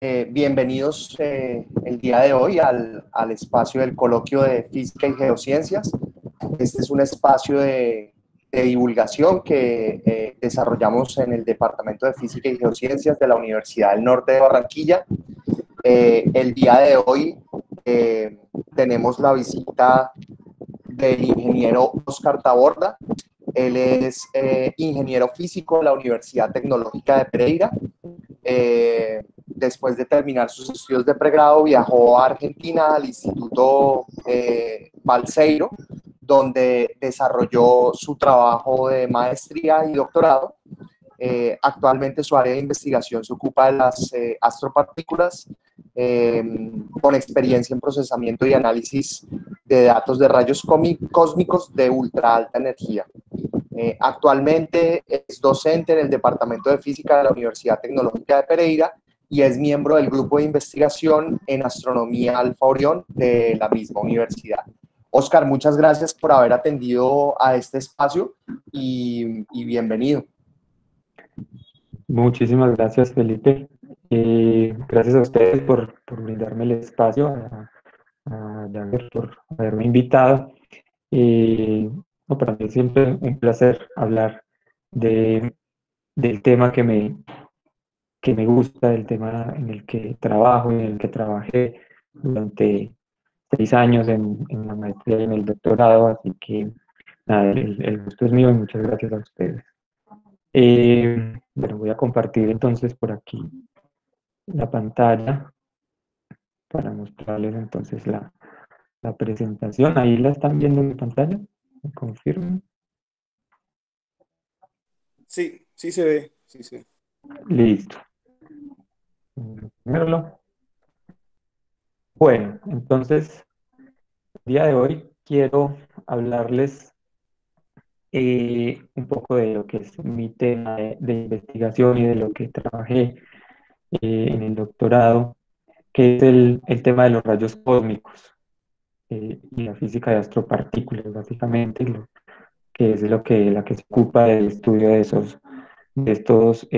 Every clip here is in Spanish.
Bienvenidos el día de hoy al espacio del coloquio de Física y Geociencias. Este es un espacio de divulgación que desarrollamos en el Departamento de Física y Geociencias de la Universidad del Norte de Barranquilla. El día de hoy tenemos la visita del ingeniero Oscar Taborda. Él es ingeniero físico de la Universidad Tecnológica de Pereira. Después de terminar sus estudios de pregrado, viajó a Argentina al Instituto Balseiro, donde desarrolló su trabajo de maestría y doctorado. Actualmente su área de investigación se ocupa de las astropartículas, con experiencia en procesamiento y análisis de datos de rayos cósmicos de ultra alta energía. Actualmente es docente en el Departamento de Física de la Universidad Tecnológica de Pereira y es miembro del grupo de investigación en astronomía Alfa Orión de la misma universidad. Oscar, muchas gracias por haber atendido a este espacio y bienvenido. Muchísimas gracias, Felipe. Gracias a ustedes por brindarme el espacio, a Jagger por haberme invitado. No, para mí es siempre un placer hablar de, del tema que me gusta, del tema en el que trabajo, en el que trabajé durante 6 años en la maestría y en el doctorado. Así que nada, el gusto es mío y muchas gracias a ustedes. Bueno, voy a compartir entonces por aquí la pantalla para mostrarles entonces la presentación. Ahí la están viendo en mi pantalla. ¿Me confirman? Sí, sí se ve, sí se ve. Listo. Vamos a ponerlo. Bueno, entonces, el día de hoy quiero hablarles un poco de lo que es mi tema de investigación y de lo que trabajé en el doctorado, que es el tema de los rayos cósmicos y la física de astropartículas, básicamente, que es la que se ocupa del estudio de estos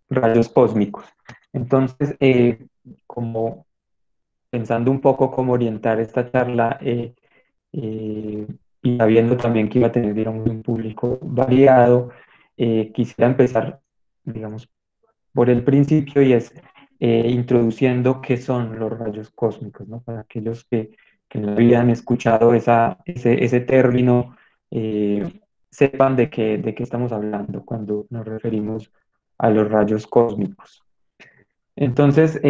rayos cósmicos. Entonces, como pensando un poco cómo orientar esta charla, eh, y sabiendo también que iba a tener, digamos, un público variado, quisiera empezar, digamos, por el principio, y es introduciendo qué son los rayos cósmicos, ¿no? Para aquellos que en la vida han escuchado ese término, sepan de qué estamos hablando cuando nos referimos a los rayos cósmicos. Entonces,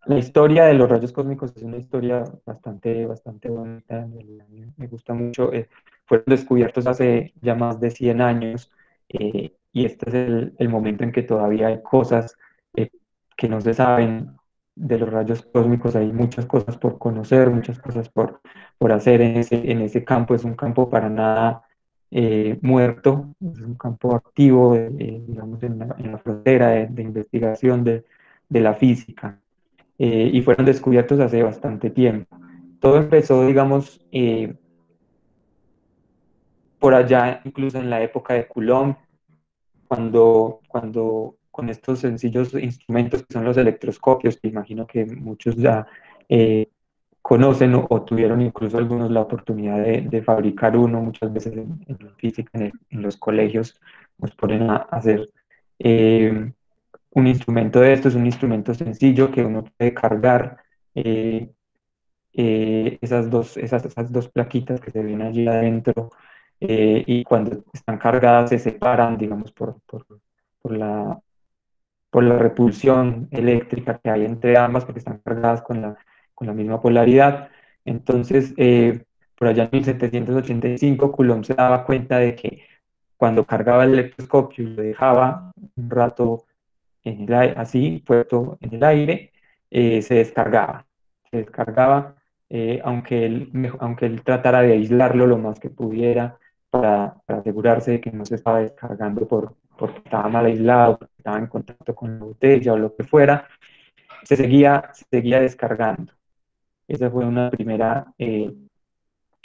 la historia de los rayos cósmicos es una historia bastante bonita. Me gusta mucho. Fueron descubiertos hace ya más de 100 años, y este es el momento en que todavía hay cosas eh, que no se saben de los rayos cósmicos. Hay muchas cosas por conocer, muchas cosas por hacer en ese campo. Es un campo para nada muerto, es un campo activo, digamos, en la frontera de investigación de la física, y fueron descubiertos hace bastante tiempo. Todo empezó, digamos, por allá, incluso en la época de Coulomb, cuando con estos sencillos instrumentos que son los electroscopios, que imagino que muchos ya conocen o tuvieron incluso algunos la oportunidad de fabricar uno. Muchas veces en la física, en los colegios, nos ponen a hacer eh, un instrumento de estos, un instrumento sencillo que uno puede cargar. eh, esas dos plaquitas que se ven allí adentro, y cuando están cargadas se separan, digamos, por por la repulsión eléctrica que hay entre ambas, porque están cargadas con la misma polaridad. Entonces, por allá en 1785, Coulomb se daba cuenta de que cuando cargaba el electroscopio y lo dejaba un rato en el aire, así, puesto en el aire, se descargaba. Se descargaba, aunque él tratara de aislarlo lo más que pudiera para asegurarse de que no se estaba descargando porque estaba mal aislado, porque estaba en contacto con la botella o lo que fuera, se seguía descargando. Esa fue una primera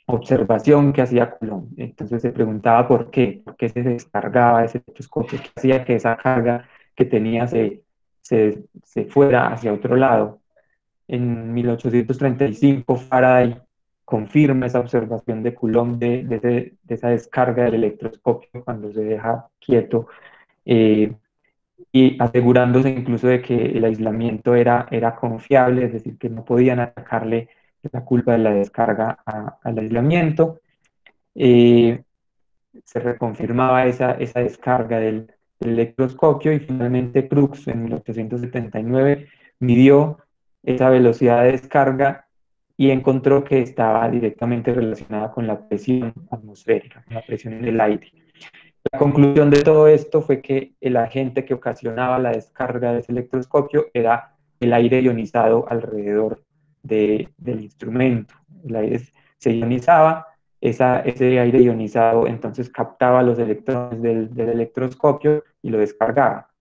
observación que hacía Coulomb. Entonces se preguntaba por qué se descargaba ese electroscopio, qué hacía que esa carga que tenía se se fuera hacia otro lado. En 1835, Faraday confirma esa observación de Coulomb de esa descarga del electroscopio cuando se deja quieto, eh, y asegurándose incluso de que el aislamiento era confiable, es decir, que no podían atacarle la culpa de la descarga al aislamiento. Eh, Se reconfirmaba esa descarga del electroscopio, y finalmente Crookes en 1879 midió esa velocidad de descarga y encontró que estaba directamente relacionada con la presión atmosférica, con la presión en el aire. La conclusión de todo esto fue que el agente que ocasionaba la descarga de ese electroscopio era el aire ionizado alrededor del instrumento. El aire se ionizaba, ese aire ionizado entonces captaba los electrones del electroscopio y lo descargaba.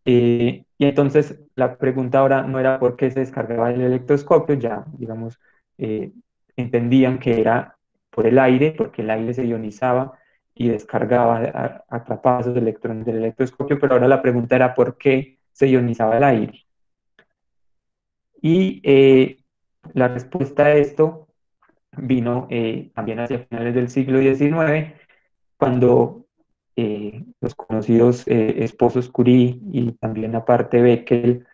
Y entonces la pregunta ahora no era por qué se descargaba el electroscopio, ya digamos, eh, entendían que era por el aire, porque el aire se ionizaba y descargaba, atrapaba esos electrones del electroscopio, pero ahora la pregunta era por qué se ionizaba el aire. Y la respuesta a esto vino también hacia finales del siglo XIX, cuando los conocidos esposos Curie y también aparte Becquerel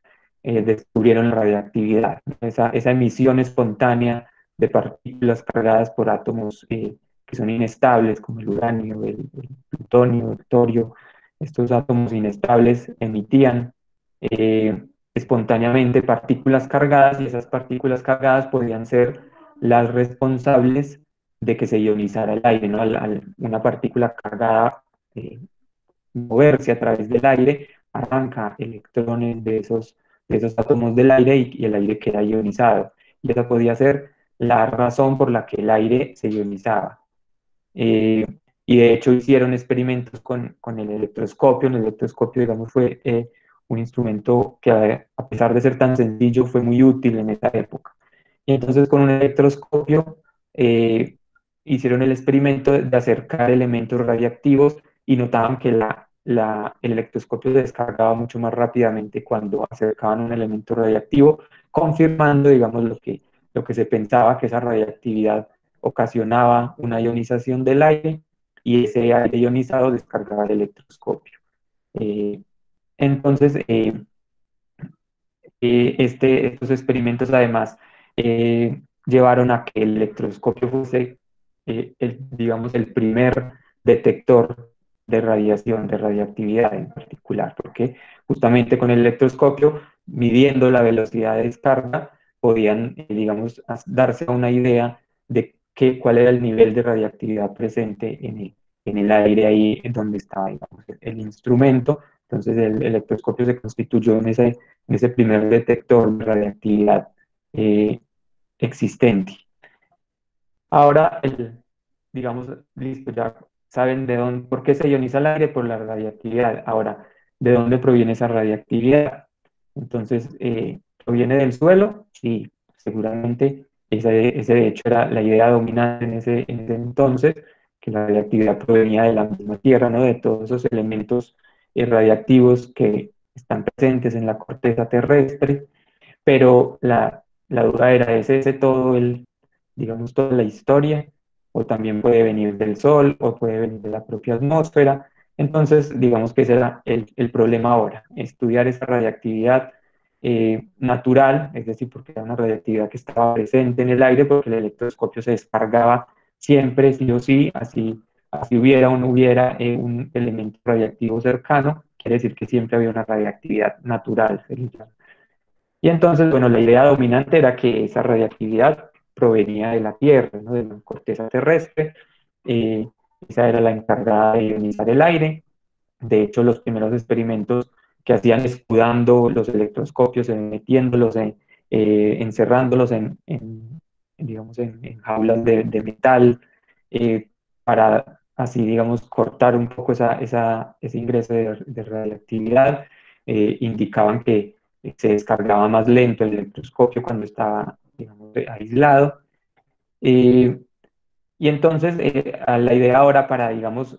descubrieron la radiactividad, ¿no? Esa emisión espontánea de partículas cargadas por átomos que son inestables, como el uranio, el plutonio, el torio. Estos átomos inestables emitían espontáneamente partículas cargadas, y esas partículas cargadas podían ser las responsables de que se ionizara el aire, ¿no? Una partícula cargada moverse a través del aire arranca electrones de esos átomos del aire, y el aire queda ionizado. Y esa podía ser la razón por la que el aire se ionizaba. Eh, y de hecho hicieron experimentos con el electroscopio. El electroscopio, digamos, fue un instrumento que a pesar de ser tan sencillo, fue muy útil en esa época. Y entonces con un electroscopio hicieron el experimento de acercar elementos radiactivos, y notaban que el electroscopio se descargaba mucho más rápidamente cuando acercaban un elemento radiactivo, confirmando, digamos, lo que se pensaba, que esa radiactividad ocasionaba una ionización del aire, y ese aire ionizado descargaba el electroscopio. Eh, entonces, estos experimentos además llevaron a que el electroscopio fuese, digamos, el primer detector de radiación, de radiactividad en particular, porque justamente con el electroscopio, midiendo la velocidad de descarga, podían, digamos, darse una idea de cuál era el nivel de radiactividad presente en el aire ahí en donde estaba, digamos, el instrumento. Entonces el electroscopio se constituyó en ese primer detector de radiactividad eh, existente. Ahora, digamos, listo, ya saben por qué se ioniza el aire, por la radiactividad. Ahora, ¿de dónde proviene esa radiactividad? Entonces, ¿proviene del suelo? Sí, seguramente ese de hecho era la idea dominante en ese entonces, que la radiactividad provenía de la misma Tierra, ¿no? De todos esos elementos radiactivos que están presentes en la corteza terrestre. Pero la duda era, ¿es ese todo digamos, toda la historia? ¿O también puede venir del Sol, o puede venir de la propia atmósfera? Entonces, digamos que ese era el problema ahora, estudiar esa radiactividad natural, es decir, porque era una radiactividad que estaba presente en el aire, porque el electroscopio se descargaba siempre, sí o sí, así hubiera o no hubiera un elemento radiactivo cercano, quiere decir que siempre había una radiactividad natural. Y entonces, bueno, la idea dominante era que esa radiactividad provenía de la Tierra, ¿no? De la corteza terrestre. Eh, Esa era la encargada de ionizar el aire. De hecho, los primeros experimentos que hacían escudando los electroscopios, metiéndolos, encerrándolos digamos, en jaulas de metal, para así, digamos, cortar un poco ese ingreso de radiactividad, indicaban que se descargaba más lento el electroscopio cuando estaba, digamos, aislado. Eh, y entonces, la idea ahora para, digamos,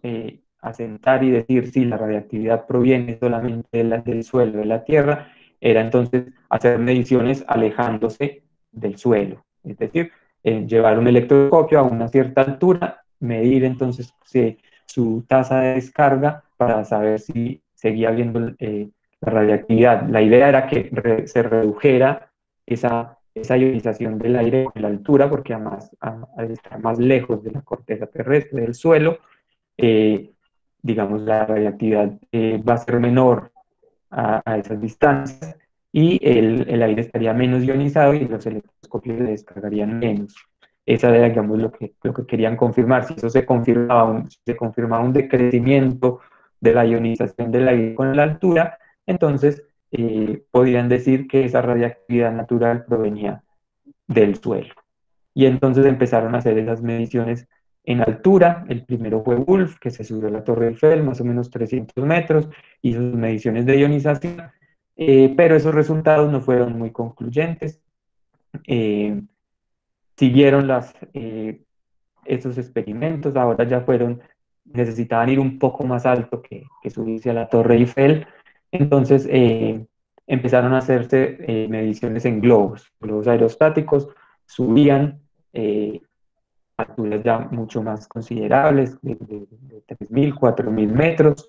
asentar y decir si la radiactividad proviene solamente del suelo, de la Tierra, era entonces hacer mediciones alejándose del suelo, es decir, llevar un electroscopio a una cierta altura, medir entonces su tasa de descarga para saber si seguía habiendo la radiactividad. La idea era que se redujera esa ionización del aire con la altura, porque además, al estar más lejos de la corteza terrestre, del suelo, digamos, la radiactividad va a ser menor a esas distancias y el aire estaría menos ionizado y los electroscopios le descargarían menos. Esa era, digamos, lo que querían confirmar. Si eso se confirmaba un decrecimiento de la ionización del aire con la altura, entonces podían decir que esa radiactividad natural provenía del suelo. Y entonces empezaron a hacer esas mediciones en altura. El primero fue Wolf, que se subió a la Torre Eiffel, más o menos 300 metros, hizo sus mediciones de ionización, pero esos resultados no fueron muy concluyentes. Siguieron esos experimentos, ahora ya necesitaban ir un poco más alto que subirse a la Torre Eiffel, entonces empezaron a hacerse mediciones en globos aerostáticos, subían alturas ya mucho más considerables, de 3.000, 4.000 metros,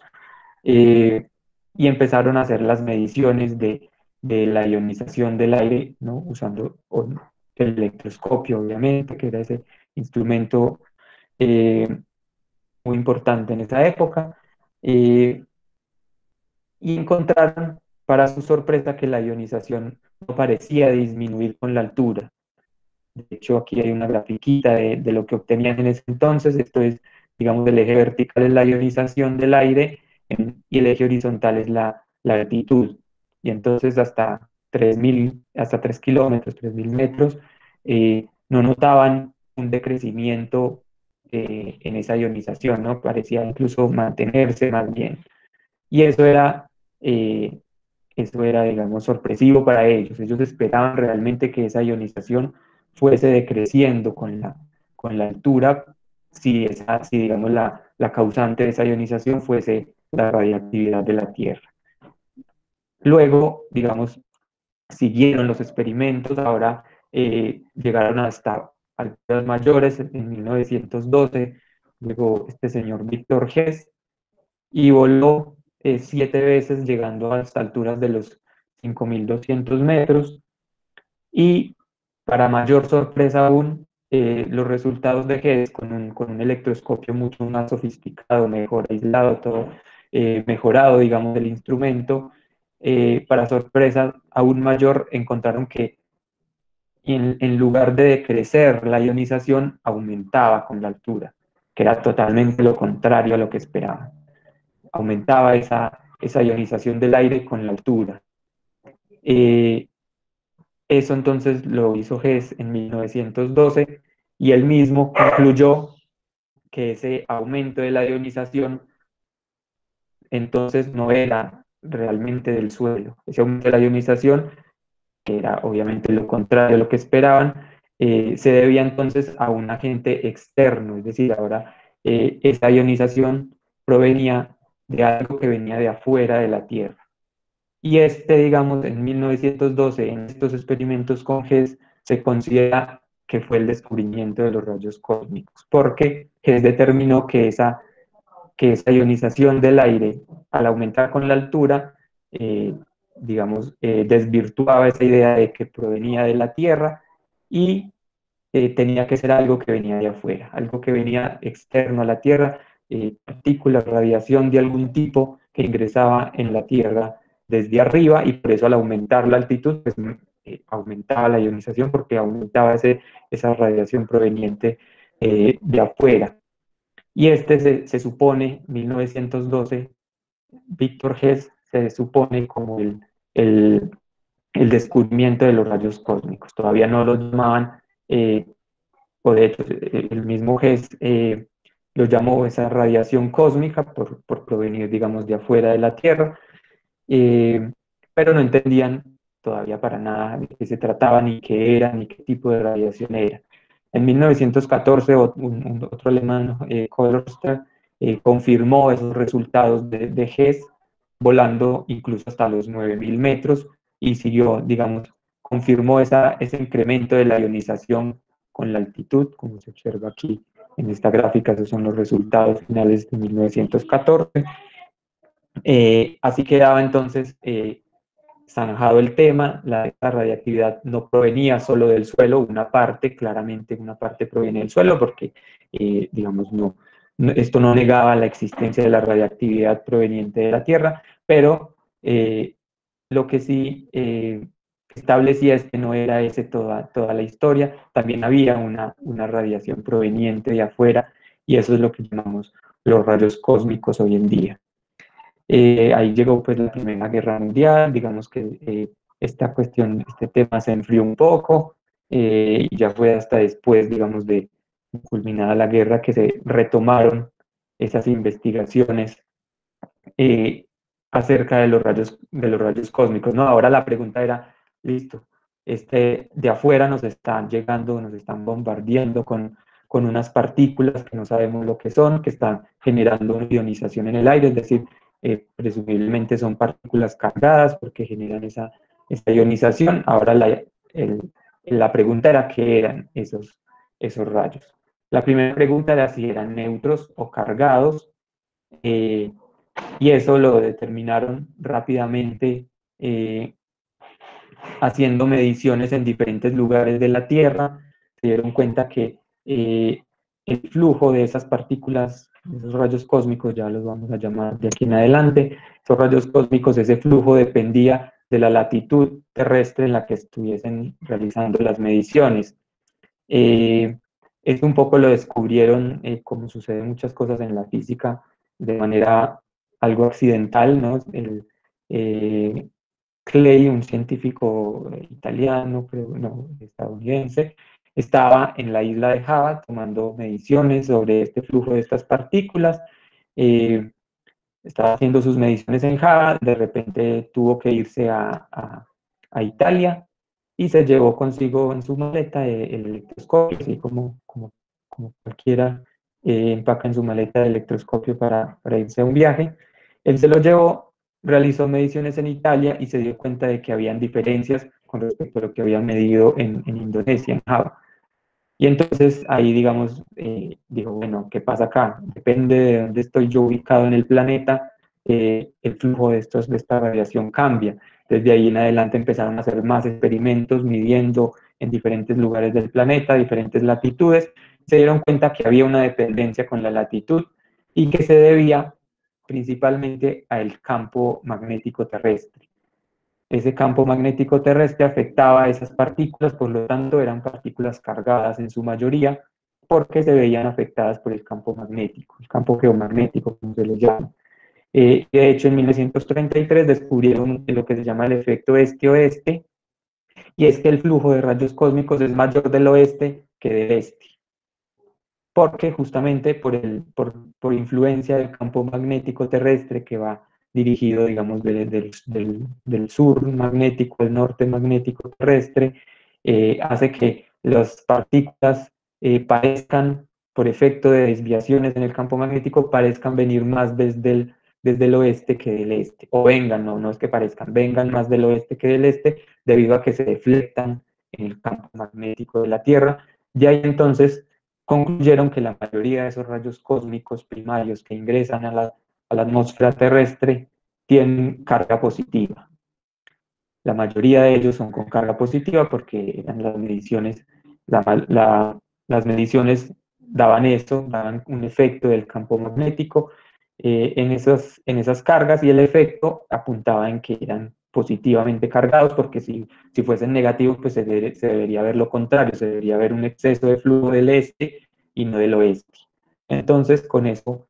y empezaron a hacer las mediciones de la ionización del aire, ¿no? Usando el electroscopio, obviamente, que era ese instrumento eh, muy importante en esa época, y encontraron, para su sorpresa, que la ionización no parecía disminuir con la altura. De hecho, aquí hay una grafiquita de lo que obtenían en ese entonces. Esto es, digamos, el eje vertical es la ionización del aire y el eje horizontal es la altitud. Y entonces hasta 3.000, hasta 3 kilómetros, 3.000 metros, no notaban un decrecimiento en esa ionización, ¿no? Parecía incluso mantenerse más bien. Y eh, eso era, digamos, sorpresivo para ellos. Ellos esperaban realmente que esa ionización fuese decreciendo con la altura, si digamos, la causante de esa ionización fuese la radiactividad de la Tierra. Luego, digamos, siguieron los experimentos, ahora llegaron hasta alturas mayores en 1912, luego este señor Víctor Hess, y voló 7 veces, llegando a las alturas de los 5.200 metros, y para mayor sorpresa aún, los resultados de Hess con un electroscopio mucho más sofisticado, mejor aislado, todo mejorado, digamos, del instrumento, para sorpresa aún mayor, encontraron que en lugar de decrecer la ionización, aumentaba con la altura, que era totalmente lo contrario a lo que esperaban. Aumentaba esa ionización del aire con la altura. Eso entonces lo hizo Hess en 1912 y él mismo concluyó que ese aumento de la ionización entonces no era realmente del suelo. Ese aumento de la ionización, que era obviamente lo contrario a lo que esperaban, se debía entonces a un agente externo, es decir, ahora esa ionización provenía de algo que venía de afuera de la Tierra. Y digamos, en 1912, en estos experimentos con Hess, se considera que fue el descubrimiento de los rayos cósmicos, porque Hess determinó que esa ionización del aire, al aumentar con la altura, digamos, desvirtuaba esa idea de que provenía de la Tierra y tenía que ser algo que venía de afuera, algo que venía externo a la Tierra, partículas, radiación de algún tipo que ingresaba en la Tierra desde arriba, y por eso al aumentar la altitud, pues aumentaba la ionización porque aumentaba esa radiación proveniente de afuera. Y se supone, 1912, Víctor Hess se supone como el, el descubrimiento de los rayos cósmicos. Todavía no lo llamaban, o de hecho el mismo Hess lo llamó esa radiación cósmica por provenir, digamos, de afuera de la Tierra, pero no entendían todavía para nada de qué se trataba, ni qué era, ni qué tipo de radiación era. En 1914, otro alemán, Kolster, confirmó esos resultados de Hess, volando incluso hasta los 9.000 metros, y siguió, digamos, confirmó ese incremento de la ionización con la altitud, como se observa aquí en esta gráfica. Esos son los resultados finales de 1914. Así quedaba entonces zanjado el tema. La radiactividad no provenía solo del suelo, una parte, claramente una parte proviene del suelo, porque, digamos, esto no negaba la existencia de la radiactividad proveniente de la Tierra, pero lo que sí establecía es que no era ese toda la historia, también había una radiación proveniente de afuera, y eso es lo que llamamos los rayos cósmicos hoy en día. Ahí llegó pues la Primera Guerra Mundial, digamos que esta cuestión, este tema se enfrió un poco, y ya fue hasta después, digamos, de culminada la guerra que se retomaron esas investigaciones eh, acerca de los rayos cósmicos, ¿no? Ahora la pregunta era, listo, de afuera nos están llegando, nos están bombardeando con unas partículas que no sabemos lo que son, que están generando una ionización en el aire, es decir, presumiblemente son partículas cargadas porque generan esa ionización. Ahora la pregunta era qué eran esos rayos. La primera pregunta era si eran neutros o cargados, eh, y eso lo determinaron rápidamente haciendo mediciones en diferentes lugares de la Tierra. Se dieron cuenta que el flujo de esas partículas, de esos rayos cósmicos, ya los vamos a llamar de aquí en adelante, esos rayos cósmicos, ese flujo dependía de la latitud terrestre en la que estuviesen realizando las mediciones. Esto un poco lo descubrieron, como sucede muchas cosas en la física, de manera algo accidental, ¿no? Clay, un científico italiano, pero no, estadounidense, estaba en la isla de Java tomando mediciones sobre este flujo de estas partículas. eh, Estaba haciendo sus mediciones en Java, de repente tuvo que irse a Italia y se llevó consigo en su maleta el electroscopio, así como cualquiera empaca en su maleta el electroscopio para irse a un viaje. Él se lo llevó, realizó mediciones en Italia y se dio cuenta de que habían diferencias con respecto a lo que habían medido en Indonesia, en Java. Y entonces ahí, digamos, digo, bueno, ¿qué pasa acá? Depende de dónde estoy yo ubicado en el planeta, el flujo de esta radiación cambia. Desde ahí en adelante empezaron a hacer más experimentos midiendo en diferentes lugares del planeta, diferentes latitudes. Se dieron cuenta que había una dependencia con la latitud y que se debía principalmente al campo magnético terrestre. Ese campo magnético terrestre afectaba a esas partículas, por lo tanto eran partículas cargadas en su mayoría, porque se veían afectadas por el campo magnético, el campo geomagnético, como se lo llama. De hecho, en 1933 descubrieron lo que se llama el efecto este-oeste, y es que el flujo de rayos cósmicos es mayor del oeste que del este, porque justamente por influencia del campo magnético terrestre que va dirigido, digamos, del sur magnético, el norte magnético terrestre, hace que las partículas parezcan, por efecto de desviaciones en el campo magnético, parezcan venir más desde el oeste que del este, o vengan, no es que parezcan, vengan más del oeste que del este, debido a que se deflectan en el campo magnético de la Tierra. De ahí entonces concluyeron que la mayoría de esos rayos cósmicos primarios que ingresan a la atmósfera terrestre tienen carga positiva. La mayoría de ellos son con carga positiva porque eran las mediciones, las mediciones daban eso, daban un efecto del campo magnético en esas cargas, y el efecto apuntaba en que eran positivamente cargados, porque si fuesen negativos, pues se debería ver lo contrario, se debería ver un exceso de flujo del este y no del oeste. Entonces, con eso,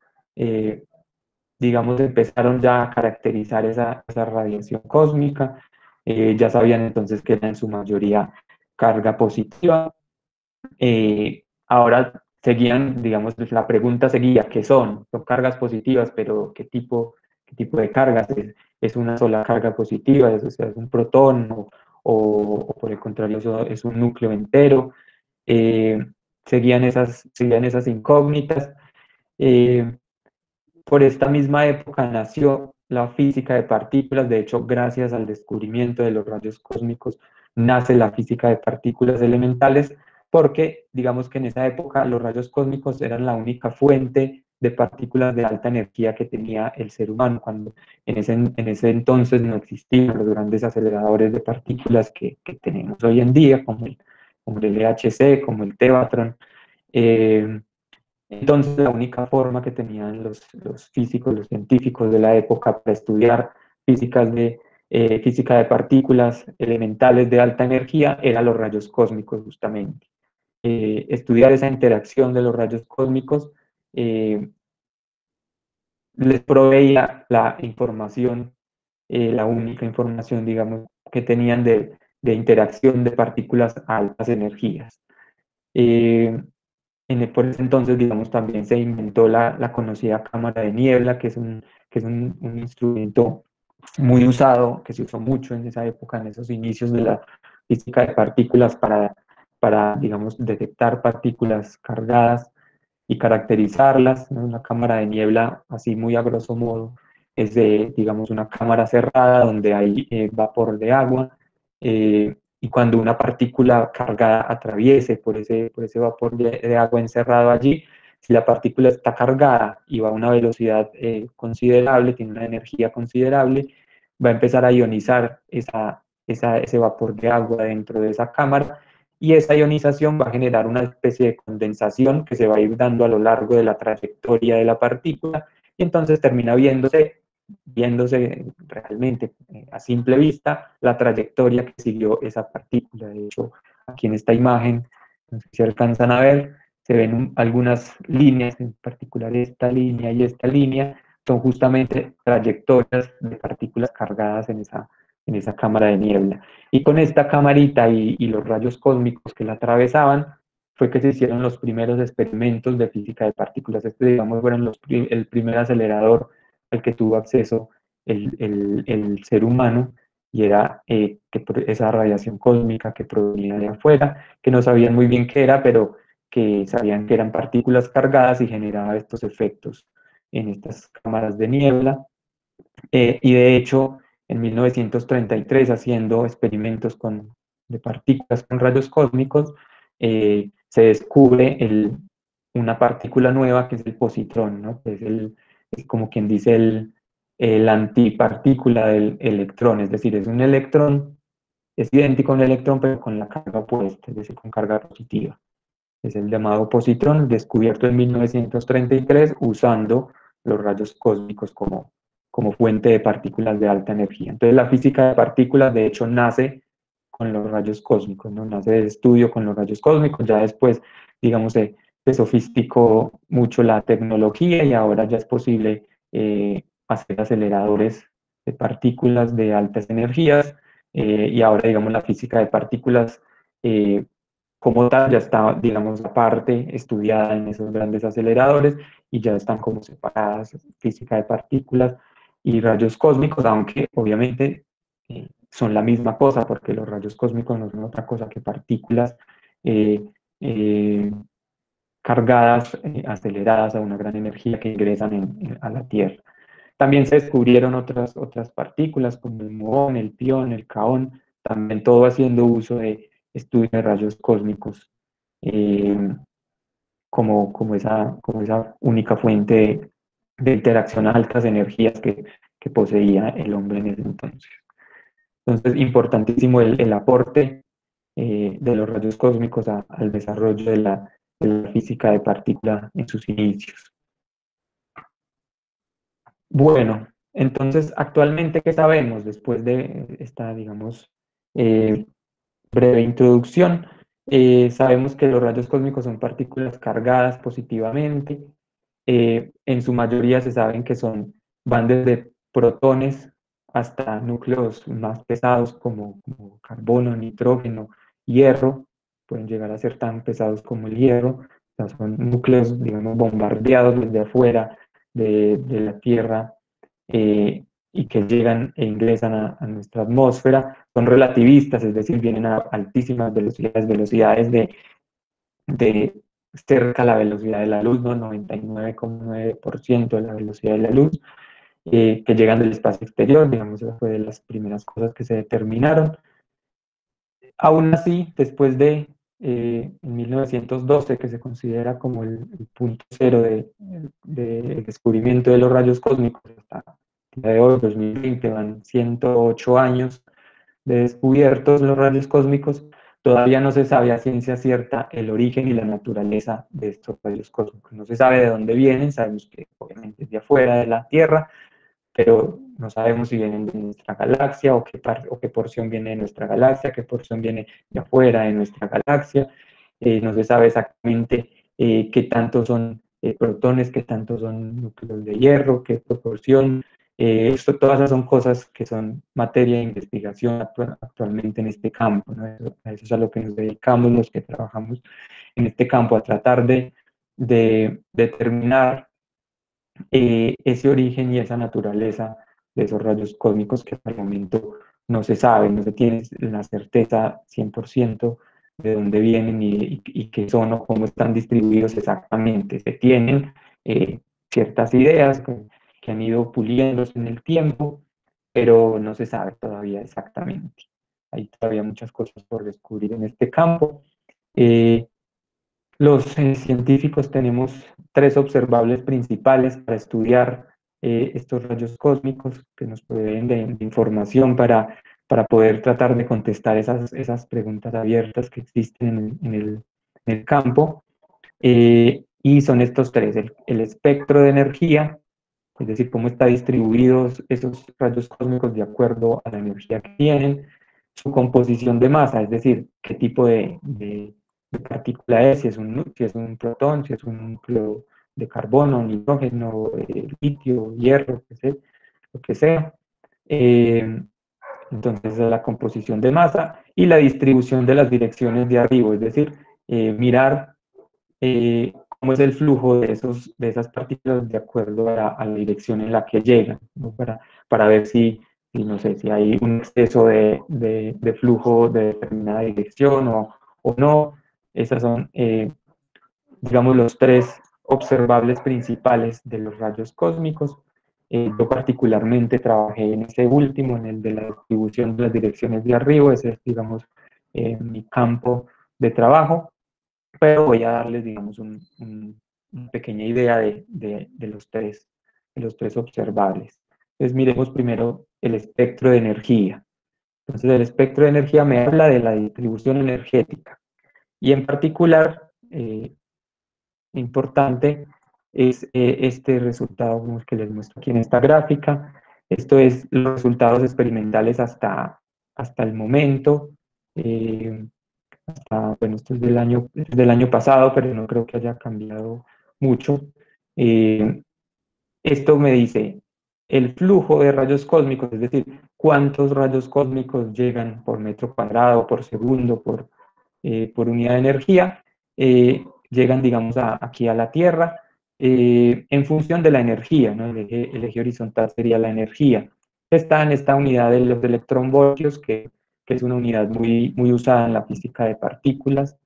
digamos, empezaron ya a caracterizar esa radiación cósmica. Ya sabían entonces que era en su mayoría carga positiva. Ahora seguían, digamos, la pregunta seguía, ¿qué son? Son cargas positivas, pero qué tipo de cargas? ¿Es una sola carga positiva? O sea, ¿es un protón? ¿O por el contrario, es un núcleo entero? Eh, seguían esas incógnitas. Por esta misma época nació la física de partículas. De hecho, gracias al descubrimiento de los rayos cósmicos, nace la física de partículas elementales, porque digamos que en esa época los rayos cósmicos eran la única fuente de partículas de alta energía que tenía el ser humano, cuando en ese entonces no existían los grandes aceleradores de partículas que tenemos hoy en día, como el LHC, como el Tevatron. Eh, entonces, la única forma que tenían los físicos, los científicos de la época para estudiar física de partículas elementales de alta energía era los rayos cósmicos, justamente. Estudiar esa interacción de los rayos cósmicos eh, les proveía la información, la única información, digamos, que tenían de interacción de partículas a altas energías. Eh, por ese entonces, digamos, también se inventó la conocida cámara de niebla, que es un instrumento muy usado, que se usó mucho en esa época, en esos inicios de la física de partículas para digamos, detectar partículas cargadas y caracterizarlas, ¿no? Una cámara de niebla, así muy a grosso modo, es digamos, una cámara cerrada donde hay vapor de agua, y cuando una partícula cargada atraviese por ese vapor de agua encerrado allí, si la partícula está cargada y va a una velocidad considerable, tiene una energía considerable, va a empezar a ionizar ese vapor de agua dentro de esa cámara, y esa ionización va a generar una especie de condensación que se va a ir dando a lo largo de la trayectoria de la partícula, y entonces termina viéndose realmente a simple vista la trayectoria que siguió esa partícula. De hecho, aquí en esta imagen, no sé si alcanzan a ver, se ven algunas líneas, en particular esta línea y esta línea, son justamente trayectorias de partículas cargadas en esa cámara de niebla. Y con esta camarita y los rayos cósmicos que la atravesaban, fue que se hicieron los primeros experimentos de física de partículas. Este, digamos, fueron el primer acelerador al que tuvo acceso el ser humano, y era esa radiación cósmica que provenía de afuera, que no sabían muy bien qué era, pero que sabían que eran partículas cargadas y generaba estos efectos en estas cámaras de niebla. Y de hecho, en 1933, haciendo experimentos de partículas con rayos cósmicos, se descubre una partícula nueva que es el positrón, ¿no? Que es como quien dice el antipartícula del electrón, es decir, es un electrón, es idéntico a un electrón, pero con la carga opuesta, es decir, con carga positiva. Es el llamado positrón, descubierto en 1933 usando los rayos cósmicos como fuente de partículas de alta energía. Entonces, la física de partículas, de hecho, nace con los rayos cósmicos, ¿no? Nace de estudio con los rayos cósmicos. Ya después, digamos, se sofisticó mucho la tecnología, y ahora ya es posible hacer aceleradores de partículas de altas energías, y ahora, digamos, la física de partículas como tal ya está, digamos, aparte, estudiada en esos grandes aceleradores, y ya están como separadas física de partículas y rayos cósmicos, aunque obviamente son la misma cosa, porque los rayos cósmicos no son otra cosa que partículas eh, eh, cargadas, aceleradas a una gran energía, que ingresan a la Tierra. También se descubrieron otras partículas como el muón, el pión, el kaón, también todo haciendo uso de estudios de rayos cósmicos, eh, como esa única fuente de interacción a altas energías que poseía el hombre en ese entonces. Entonces, importantísimo el aporte de los rayos cósmicos al desarrollo de la física de partícula en sus inicios. Bueno, entonces, actualmente, ¿qué sabemos después de esta, digamos, eh, breve introducción? Sabemos que los rayos cósmicos son partículas cargadas positivamente. En su mayoría se saben que van desde protones hasta núcleos más pesados como carbono, nitrógeno, hierro. Pueden llegar a ser tan pesados como el hierro. O sea, son núcleos, digamos, bombardeados desde afuera de la Tierra, y que llegan e ingresan a nuestra atmósfera. Son relativistas, es decir, vienen a altísimas velocidades de cerca a la velocidad de la luz, ¿no? 99,9% de la velocidad de la luz. que llegan del espacio exterior, digamos, esa fue de las primeras cosas que se determinaron. Aún así, después de en 1912, que se considera como el punto cero de descubrimiento de los rayos cósmicos, hasta el día de hoy, 2020, van 108 años de descubiertos los rayos cósmicos, todavía no se sabe a ciencia cierta el origen y la naturaleza de estos rayos cósmicos. No se sabe de dónde vienen, sabemos que obviamente es de afuera de la Tierra, pero no sabemos si vienen de nuestra galaxia o qué porción viene de nuestra galaxia, qué porción viene de afuera de nuestra galaxia. No se sabe exactamente qué tanto son protones, qué tanto son núcleos de hierro, qué proporción. Todas esas son cosas que son materia de investigación actualmente en este campo, ¿no? Eso es a lo que nos dedicamos los que trabajamos en este campo, a tratar de determinar ese origen y esa naturaleza de esos rayos cósmicos que hasta el momento no se sabe, no se tiene la certeza 100% de dónde vienen y qué son o cómo están distribuidos exactamente. Se tienen ciertas ideas que han ido puliéndose en el tiempo, pero no se sabe todavía exactamente. Hay todavía muchas cosas por descubrir en este campo. Los científicos tenemos tres observables principales para estudiar estos rayos cósmicos que nos proveen de información para poder tratar de contestar esas preguntas abiertas que existen en el campo. Y son estos tres, el espectro de energía, es decir, cómo están distribuidos esos rayos cósmicos de acuerdo a la energía que tienen, su composición de masa, es decir, qué tipo de partícula es, si es un protón, si es un núcleo de carbono, nitrógeno, litio, hierro, lo que sea. Entonces, la composición de masa y la distribución de las direcciones de arriba, es decir, mirar cómo es el flujo de esas partículas de acuerdo a la dirección en la que llegan, ¿no? Para ver si, no sé, si hay un exceso de flujo de determinada dirección o no. Esas son, digamos, los tres observables principales de los rayos cósmicos. Yo particularmente trabajé en ese último, en el de la distribución de las direcciones de arriba, ese es, digamos, mi campo de trabajo, pero voy a darles, digamos, una pequeña idea de los tres observables. Entonces, miremos primero el espectro de energía. Entonces, el espectro de energía me habla de la distribución energética y en particular, importante es este resultado como el que les muestro aquí en esta gráfica. Esto es los resultados experimentales hasta el momento. Bueno, esto es del año pasado, pero no creo que haya cambiado mucho. Esto me dice el flujo de rayos cósmicos, es decir, cuántos rayos cósmicos llegan por metro cuadrado, por segundo, por unidad de energía, llegan, digamos, aquí a la Tierra, en función de la energía, ¿no? El eje horizontal sería la energía. Está en esta unidad de los electronvoltios, que es una unidad muy usada en la física de partículas,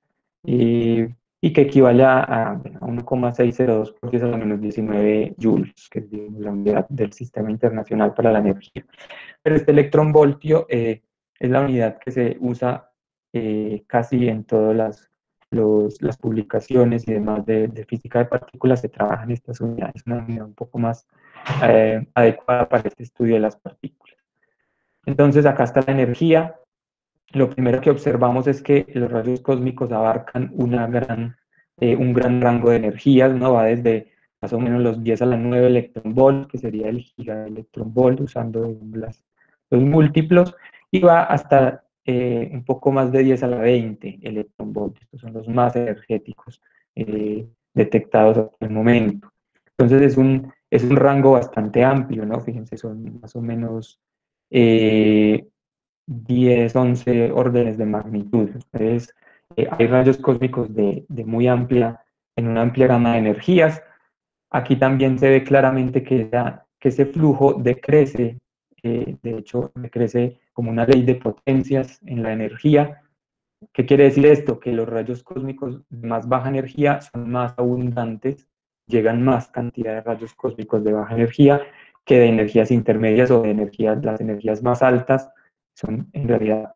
y que equivale a 1,602 por 10 a la menos 19 joules, que es, digamos, la unidad del Sistema Internacional para la Energía. Pero este electronvoltio es la unidad que se usa casi en todas las publicaciones y demás de física de partículas. Se trabajan estas unidades, una unidad un poco más adecuada para este estudio de las partículas. Entonces, acá está la energía. Lo primero que observamos es que los rayos cósmicos abarcan un gran rango de energías, ¿no? Va desde más o menos los 10 a la 9 electronvolts, que sería el gigaelectronvolt, usando los múltiplos, y va hasta un poco más de 10 a la 20 electronvolts. Estos son los más energéticos detectados hasta el momento. Entonces es un rango bastante amplio, ¿no? Fíjense, son más o menos 10, 11 órdenes de magnitud. Entonces, hay rayos cósmicos en una amplia gama de energías. Aquí también se ve claramente que ese flujo decrece, de hecho, decrece como una ley de potencias en la energía. ¿Qué quiere decir esto? Que los rayos cósmicos de más baja energía son más abundantes, llegan más cantidad de rayos cósmicos de baja energía que de energías intermedias o de energías, las energías más altas son en realidad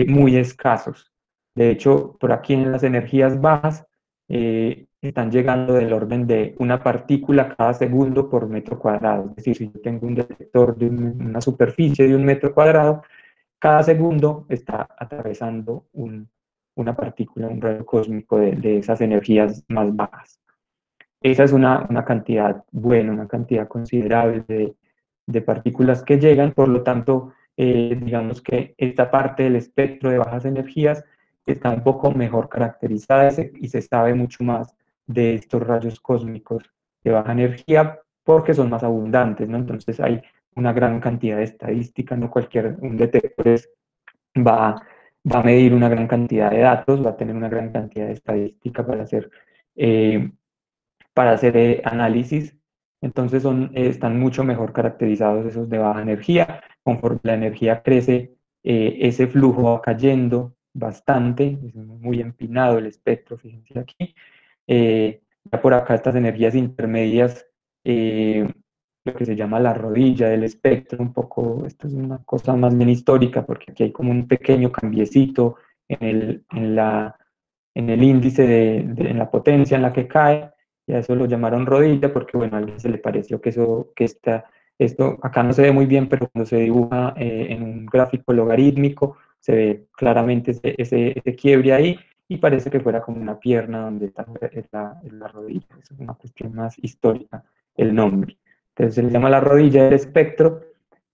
muy escasos. De hecho, por aquí en las energías bajas están llegando del orden de una partícula cada segundo por metro cuadrado. Es decir, si yo tengo un detector de una superficie de 1 metro cuadrado, cada segundo está atravesando una partícula, un rayo cósmico de esas energías más bajas. Esa es una cantidad buena, una cantidad considerable de partículas que llegan, por lo tanto, digamos que esta parte del espectro de bajas energías está un poco mejor caracterizada y se sabe mucho más de estos rayos cósmicos de baja energía porque son más abundantes, ¿no? Entonces hay una gran cantidad de estadística, no cualquier un detector va, va a medir una gran cantidad de datos, va a tener una gran cantidad de estadística eh, para hacer análisis. Entonces están mucho mejor caracterizados esos de baja energía. Conforme la energía crece, ese flujo va cayendo bastante, es muy empinado el espectro, fíjense aquí. Ya por acá estas energías intermedias, lo que se llama la rodilla del espectro, un poco, esto es una cosa más bien histórica, porque aquí hay como un pequeño cambiecito en el índice en la potencia en la que cae, y a eso lo llamaron rodilla, porque bueno, a alguien se le pareció esto acá no se ve muy bien, pero cuando se dibuja en un gráfico logarítmico, se ve claramente ese quiebre ahí, y parece que fuera como una pierna donde está la rodilla. Es una cuestión más histórica el nombre. Entonces se le llama la rodilla del espectro,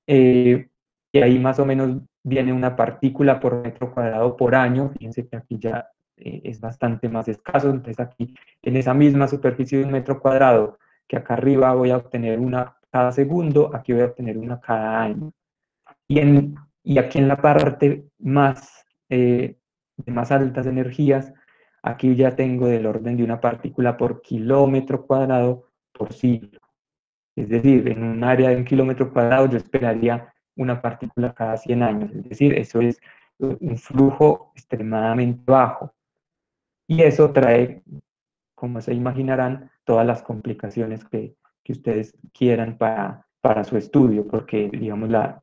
y ahí más o menos viene una partícula por metro cuadrado por año. Fíjense que aquí ya es bastante más escaso. Entonces aquí en esa misma superficie de 1 metro cuadrado, que acá arriba voy a obtener una cada segundo, aquí voy a obtener una cada año. Y aquí en la parte de más altas energías, aquí ya tengo del orden de una partícula por kilómetro cuadrado por siglo. Es decir, en un área de 1 kilómetro cuadrado yo esperaría una partícula cada 100 años. Es decir, eso es un flujo extremadamente bajo. Y eso trae, como se imaginarán, todas las complicaciones que ustedes quieran para su estudio, porque, digamos, la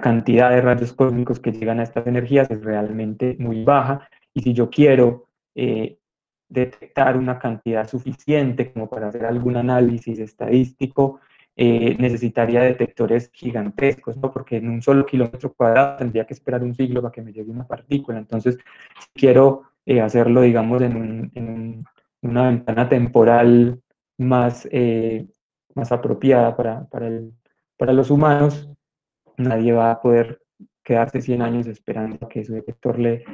cantidad de rayos cósmicos que llegan a estas energías es realmente muy baja, y si yo quiero detectar una cantidad suficiente como para hacer algún análisis estadístico, necesitaría detectores gigantescos, ¿no? Porque en un solo kilómetro cuadrado tendría que esperar un siglo para que me llegue una partícula. Entonces, si quiero hacerlo, digamos, una ventana temporal más apropiada para los humanos, nadie va a poder quedarse 100 años esperando a que su detector le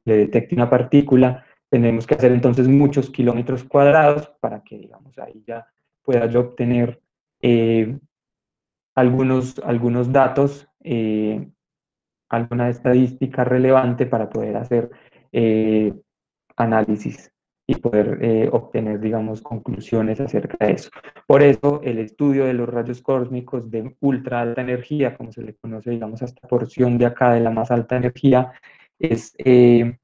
detecte una partícula. Tenemos que hacer entonces muchos kilómetros cuadrados para que, digamos, ahí ya pueda yo obtener eh, algunos datos, alguna estadística relevante para poder hacer eh, análisis y poder obtener, digamos, conclusiones acerca de eso. Por eso, el estudio de los rayos cósmicos de ultra alta energía, como se le conoce, digamos, a esta porción de acá de la más alta energía, es, eh,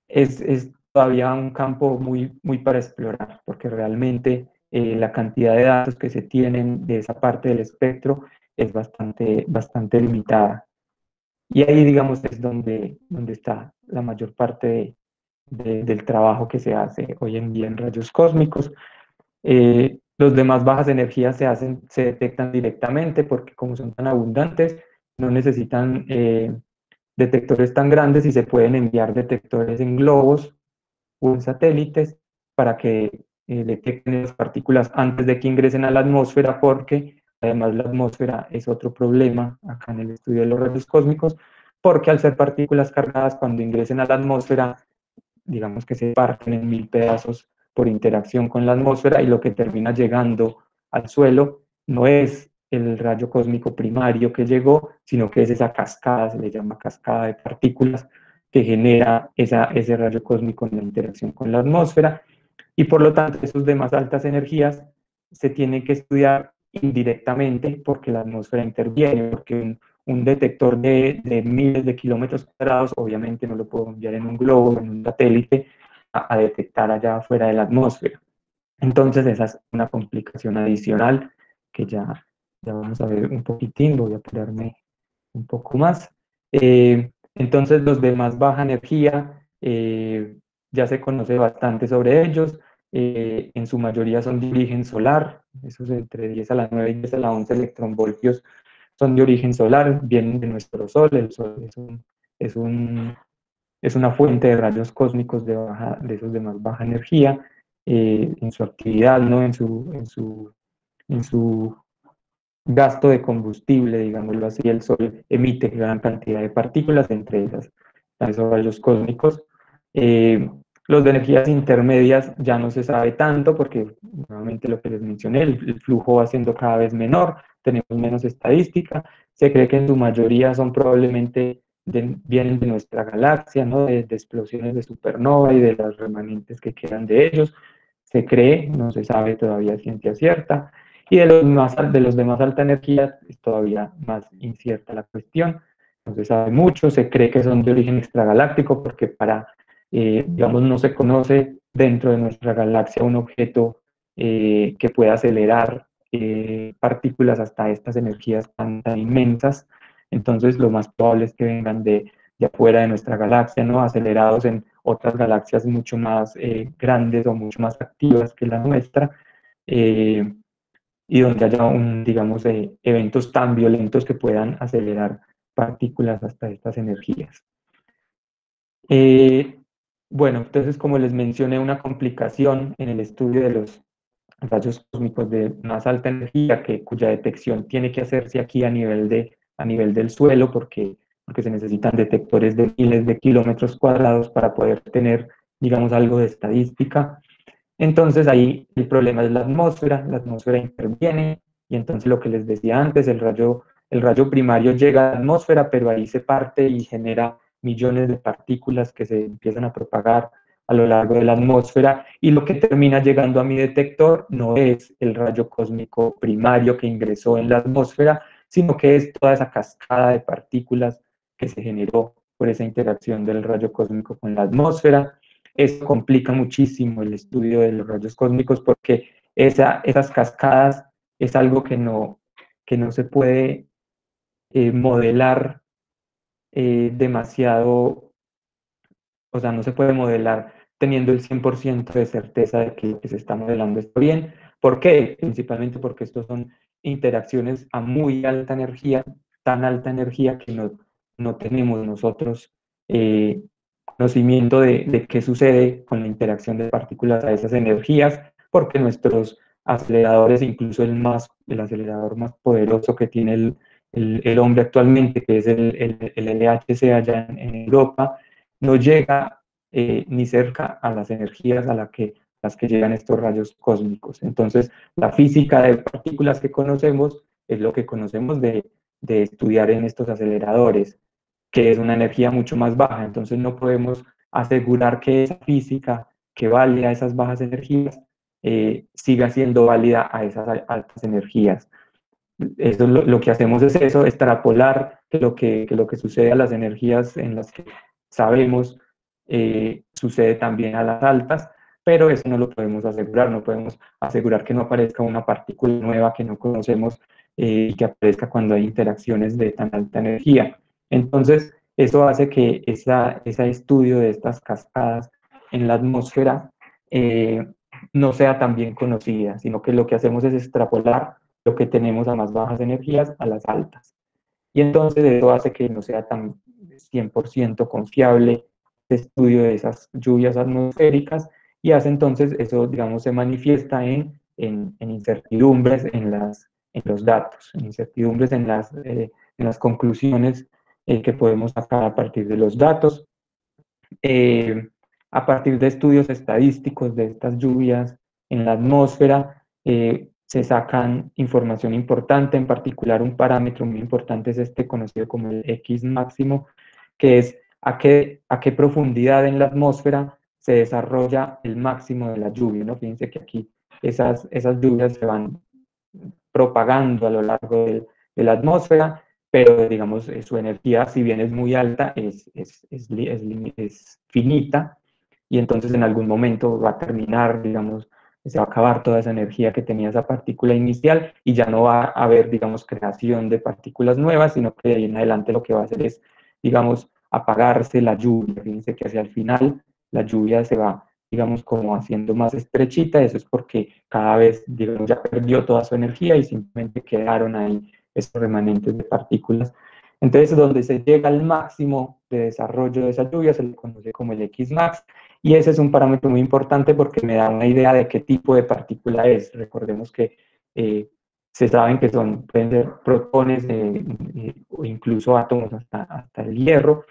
es todavía un campo muy para explorar, porque realmente la cantidad de datos que se tienen de esa parte del espectro es bastante limitada. Y ahí, digamos, es donde está la mayor parte del trabajo que se hace hoy en día en rayos cósmicos. Los de más bajas energías se detectan directamente porque como son tan abundantes, no necesitan detectores tan grandes, y se pueden enviar detectores en globos o en satélites para que detecten las partículas antes de que ingresen a la atmósfera, porque además la atmósfera es otro problema acá en el estudio de los rayos cósmicos, porque al ser partículas cargadas, cuando ingresen a la atmósfera, digamos que se parten en 1000 pedazos por interacción con la atmósfera, y lo que termina llegando al suelo no es el rayo cósmico primario que llegó, sino que es esa cascada, se le llama cascada de partículas, que genera ese rayo cósmico en la interacción con la atmósfera, y por lo tanto esos de más altas energías se tienen que estudiar indirectamente porque la atmósfera interviene, porque un detector de miles de kilómetros cuadrados obviamente no lo puedo enviar en un globo, en un satélite, a detectar allá afuera de la atmósfera. Entonces esa es una complicación adicional que ya vamos a ver un poquitín, voy a apurarme un poco más. Entonces los de más baja energía, ya se conoce bastante sobre ellos, en su mayoría son de origen solar, esos entre 10 a la 9 y 10 a la 11 electronvoltios son de origen solar, vienen de nuestro Sol. El Sol es un, es una fuente de rayos cósmicos de esos de más baja energía, en su actividad, ¿no? En su gasto de combustible, digámoslo así. El Sol emite gran cantidad de partículas, entre ellas a esos rayos cósmicos. Eh, los de energías intermedias ya no se sabe tanto porque, nuevamente lo que les mencioné, el flujo va siendo cada vez menor, tenemos menos estadística. Se cree que en su mayoría son probablemente vienen de nuestra galaxia, ¿no? De explosiones de supernova y de las remanentes que quedan de ellos. Se cree, no se sabe todavía ciencia cierta. Y de los de más alta energía es todavía más incierta la cuestión. No se sabe mucho, se cree que son de origen extragaláctico porque digamos, no se conoce dentro de nuestra galaxia un objeto que pueda acelerar partículas hasta estas energías tan inmensas. Entonces, lo más probable es que vengan de afuera de nuestra galaxia, ¿no? Acelerados en otras galaxias mucho más grandes o mucho más activas que la nuestra. Y donde haya digamos, eventos tan violentos que puedan acelerar partículas hasta estas energías. Bueno, entonces, como les mencioné, una complicación en el estudio de los rayos cósmicos de más alta energía, cuya detección tiene que hacerse aquí a nivel del suelo, porque se necesitan detectores de miles de kilómetros cuadrados para poder tener, digamos, algo de estadística. Entonces ahí el problema es la atmósfera interviene, y entonces lo que les decía antes, el rayo primario llega a la atmósfera, pero ahí se parte y genera millones de partículas que se empiezan a propagar a lo largo de la atmósfera, y lo que termina llegando a mi detector no es el rayo cósmico primario que ingresó en la atmósfera, sino que es toda esa cascada de partículas que se generó por esa interacción del rayo cósmico con la atmósfera. Eso complica muchísimo el estudio de los rayos cósmicos porque esas cascadas es algo que no se puede modelar demasiado, o sea, no se puede modelar teniendo el 100% de certeza de que lo que se está modelando está bien. ¿Por qué? Principalmente porque estos son interacciones a muy alta energía, tan alta energía que no tenemos nosotros eh, conocimiento de qué sucede con la interacción de partículas a esas energías, porque nuestros aceleradores, incluso el acelerador más poderoso que tiene el hombre actualmente, que es el LHC allá en Europa, no llega ni cerca a las energías las que llegan estos rayos cósmicos. Entonces, la física de partículas que conocemos es lo que conocemos de estudiar en estos aceleradores, que es una energía mucho más baja. Entonces, no podemos asegurar que esa física que vale a esas bajas energías siga siendo válida a esas altas energías. Eso lo que hacemos es eso, extrapolar que lo que sucede a las energías en las que sabemos sucede también a las altas, pero eso no lo podemos asegurar, no podemos asegurar que no aparezca una partícula nueva que no conocemos y que aparezca cuando hay interacciones de tan alta energía. Entonces, eso hace que ese estudio de estas cascadas en la atmósfera no sea tan bien conocida, sino que lo que hacemos es extrapolar lo que tenemos a más bajas energías a las altas. Y entonces eso hace que no sea tan 100% confiable el estudio de esas lluvias atmosféricas, y hace entonces eso, digamos, se manifiesta en incertidumbres en los datos, en incertidumbres en las conclusiones que podemos sacar a partir de los datos. Eh, a partir de estudios estadísticos de estas lluvias en la atmósfera, se sacan información importante, en particular un parámetro muy importante es este conocido como el X máximo, que es a qué profundidad en la atmósfera se desarrolla el máximo de la lluvia, ¿no? Fíjense que aquí esas lluvias se van propagando a lo largo de la atmósfera, pero digamos su energía, si bien es muy alta, es finita, y entonces en algún momento va a terminar, digamos, se va a acabar toda esa energía que tenía esa partícula inicial y ya no va a haber, digamos, creación de partículas nuevas, sino que de ahí en adelante lo que va a hacer es, digamos, apagarse la lluvia. Fíjense que hacia el final la lluvia se va, digamos, como haciendo más estrechita. Eso es porque cada vez, digamos, ya perdió toda su energía y simplemente quedaron ahí esos remanentes de partículas. Entonces, donde se llega al máximo de desarrollo de esa lluvia se le conoce como el Xmax, y ese es un parámetro muy importante porque me da una idea de qué tipo de partícula es. Recordemos que se saben que pueden ser protones o incluso átomos hasta el hierro,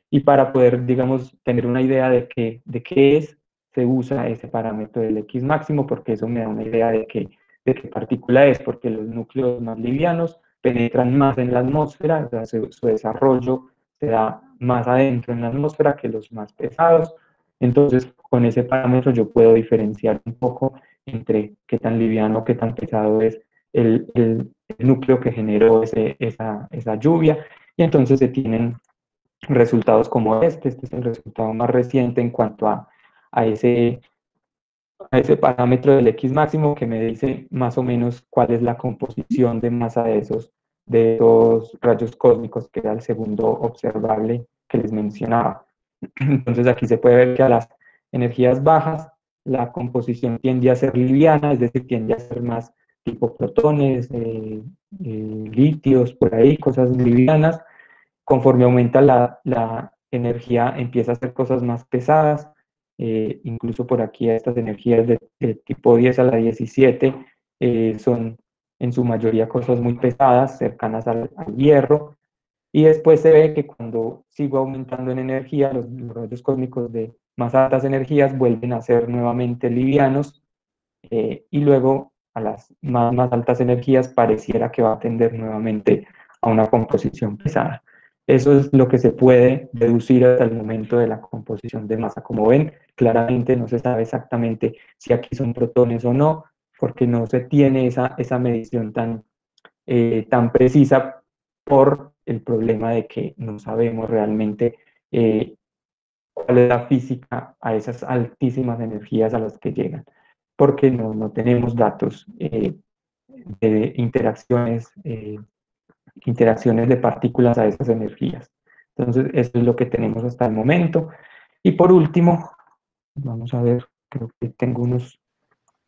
y para poder, digamos, tener una idea de qué es, se usa ese parámetro del X máximo, porque eso me da una idea de qué partícula es, porque los núcleos más livianos penetran más en la atmósfera, o sea, su desarrollo se da más adentro en la atmósfera que los más pesados. Entonces, con ese parámetro yo puedo diferenciar un poco entre qué tan liviano o qué tan pesado es el núcleo que generó esa lluvia, y entonces se tienen resultados como este es el resultado más reciente en cuanto a ese, a ese parámetro del X máximo que me dice más o menos cuál es la composición de masa de esos rayos cósmicos, que era el segundo observable que les mencionaba. Entonces aquí se puede ver que a las energías bajas la composición tiende a ser liviana, es decir, tiende a ser más tipo protones, litios, por ahí, cosas livianas. Conforme aumenta la energía, empieza a hacer cosas más pesadas. Incluso por aquí estas energías de tipo 10 a la 17 son en su mayoría cosas muy pesadas, cercanas al hierro. Y después se ve que cuando sigo aumentando en energía, los rayos cósmicos de más altas energías vuelven a ser nuevamente livianos, y luego a las más altas energías pareciera que va a tender nuevamente a una composición pesada. Eso es lo que se puede deducir hasta el momento de la composición de masa. Como ven, claramente no se sabe exactamente si aquí son protones o no, porque no se tiene esa medición tan precisa por el problema de que no sabemos realmente cuál es la física a esas altísimas energías a las que llegan, porque no tenemos datos de interacciones de partículas a esas energías. Entonces, eso es lo que tenemos hasta el momento. Y por último, vamos a ver, creo que tengo unos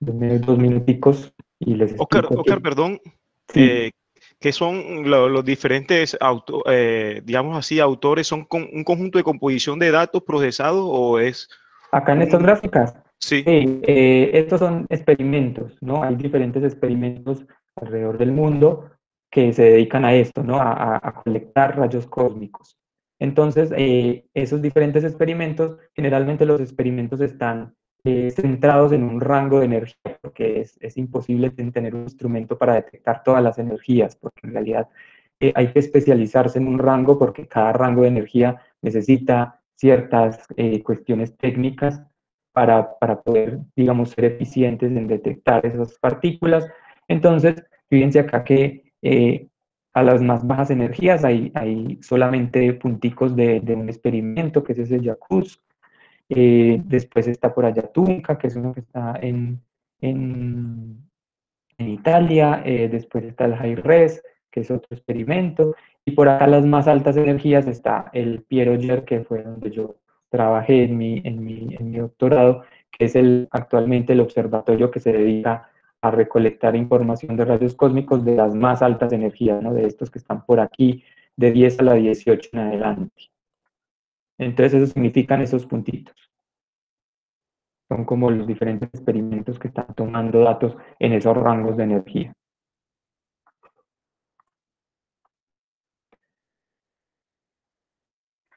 2 minuticos y les Oscar, explico Oscar, aquí. perdón, Sí, ¿qué son los diferentes, digamos así, autores? ¿Son un conjunto de composición de datos procesados o es acá en estas un... gráficas, Sí, sí, estos son experimentos, ¿no? Hay diferentes experimentos alrededor del mundo que se dedican a esto, ¿no? A colectar rayos cósmicos. Entonces, esos diferentes experimentos, generalmente los experimentos están centrados en un rango de energía, porque es imposible tener un instrumento para detectar todas las energías, porque en realidad hay que especializarse en un rango, porque cada rango de energía necesita ciertas cuestiones técnicas para poder, digamos, ser eficientes en detectar esas partículas. Entonces, fíjense acá que a las más bajas energías hay solamente punticos de un experimento, que es ese Yakutsk. Después está por allá Tunca, que es uno que está en, en Italia. Después está el High-Res, que es otro experimento. Y por acá las más altas energías está el Pierre Auger, que fue donde yo trabajé en mi doctorado, que es actualmente el observatorio que se dedica a recolectar información de rayos cósmicos de las más altas energías, ¿no? De estos que están por aquí, de 10 a la 18 en adelante. Entonces, eso significan esos puntitos. Son como los diferentes experimentos que están tomando datos en esos rangos de energía.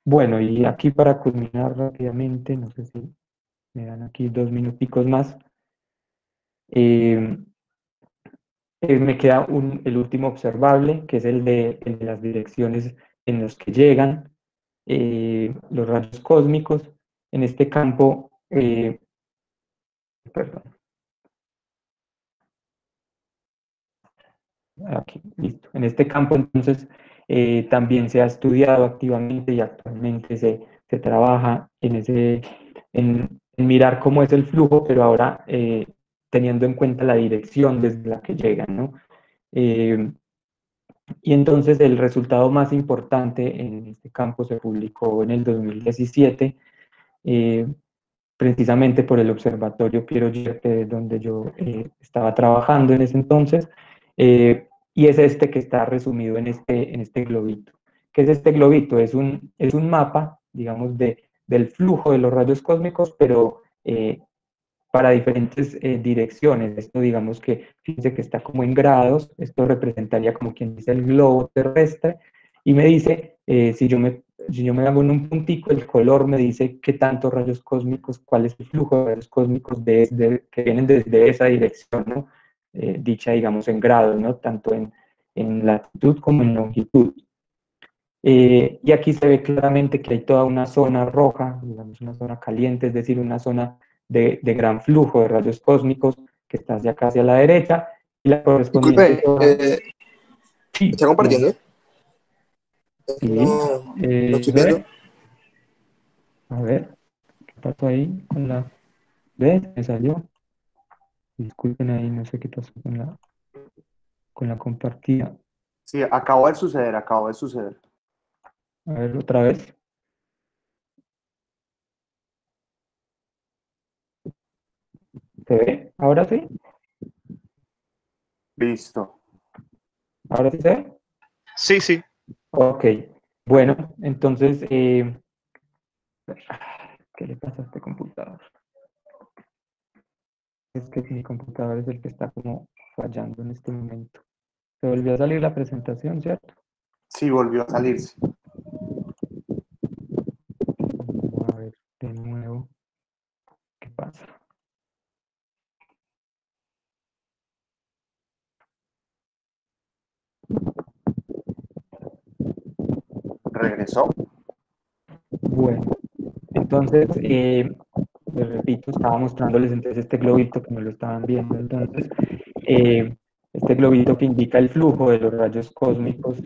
Bueno, y aquí para culminar rápidamente, no sé si me dan aquí 2 minuticos más, eh, me queda el último observable, que es el de las direcciones en las que llegan los rayos cósmicos. En este campo, perdón, aquí, listo. En este campo, entonces, también se ha estudiado activamente y actualmente se trabaja en mirar cómo es el flujo, pero ahora teniendo en cuenta la dirección desde la que llegan, ¿no? Y entonces el resultado más importante en este campo se publicó en el 2017, precisamente por el Observatorio Piero Girte, donde yo estaba trabajando en ese entonces, y es este que está resumido en este globito. ¿Qué es este globito? Es un mapa, digamos, del flujo de los rayos cósmicos, pero para diferentes direcciones. Esto digamos que, fíjense que está como en grados, esto representaría como quien dice el globo terrestre, y me dice, si yo me hago en un puntico, el color me dice qué tantos rayos cósmicos, cuál es el flujo de rayos cósmicos que vienen desde esa dirección, ¿no? Dicha, digamos, en grados, ¿no? Tanto en latitud como en longitud. Y aquí se ve claramente que hay toda una zona roja, digamos una zona caliente, es decir, una zona de gran flujo de rayos cósmicos que está hacia acá hacia la derecha, y la correspondiente Disculpen, zona... ¿me Sí, está compartiendo? no, Es que sí. no estoy viendo. ¿Ve? A ver, ¿qué pasó ahí con la... ¿Ves? Me salió. Disculpen ahí, no sé qué pasó con la compartida. Sí, acabó de suceder, acabó de suceder. A ver, otra vez. ¿Se ve? ¿Ahora sí? Listo. ¿Ahora sí se ve? Sí, sí. Ok. Bueno, entonces... ¿qué le pasa a este computador? Es que mi computador es el que está como fallando en este momento. Se volvió a salir la presentación, ¿cierto? Sí, volvió a salirse. Vamos a ver de nuevo qué pasa. Regresó. Bueno, entonces, les repito, estaba mostrándoles entonces este globito que me lo estaban viendo. Entonces, este globito que indica el flujo de los rayos cósmicos,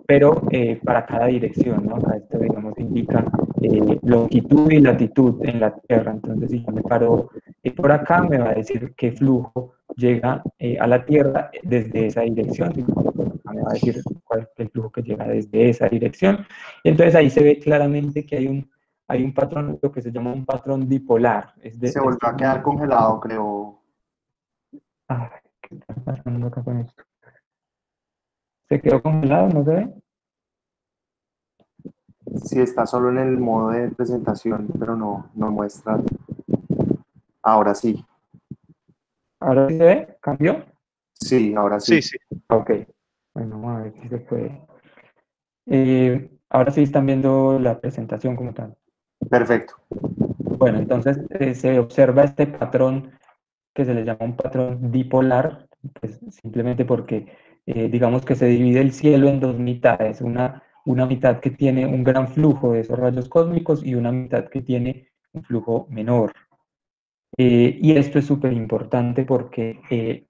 pero para cada dirección, ¿no? Acá esto, digamos, indica longitud y latitud en la Tierra. Entonces, si yo me paro por acá, me va a decir qué flujo llega a la Tierra desde esa dirección. Si me paro por acá, me va a decir cuál es el flujo que llega desde esa dirección. Y entonces ahí se ve claramente que hay un patrón, lo que se llama un patrón dipolar. Se volvió a quedar congelado, creo. Ay, ¿qué está pasando acá con esto? ¿Se quedó congelado? ¿No se ve? Sí, está solo en el modo de presentación, pero no muestra. Ahora sí. ¿Ahora sí se ve? ¿Cambió? Sí, ahora Sí, sí. sí. Ok. Bueno, vamos a ver si se puede. Ahora sí están viendo la presentación como tal. Perfecto. Bueno, entonces se observa este patrón que se le llama un patrón dipolar, pues simplemente porque digamos que se divide el cielo en dos mitades, una mitad que tiene un gran flujo de esos rayos cósmicos y una mitad que tiene un flujo menor. Y esto es súper importante porque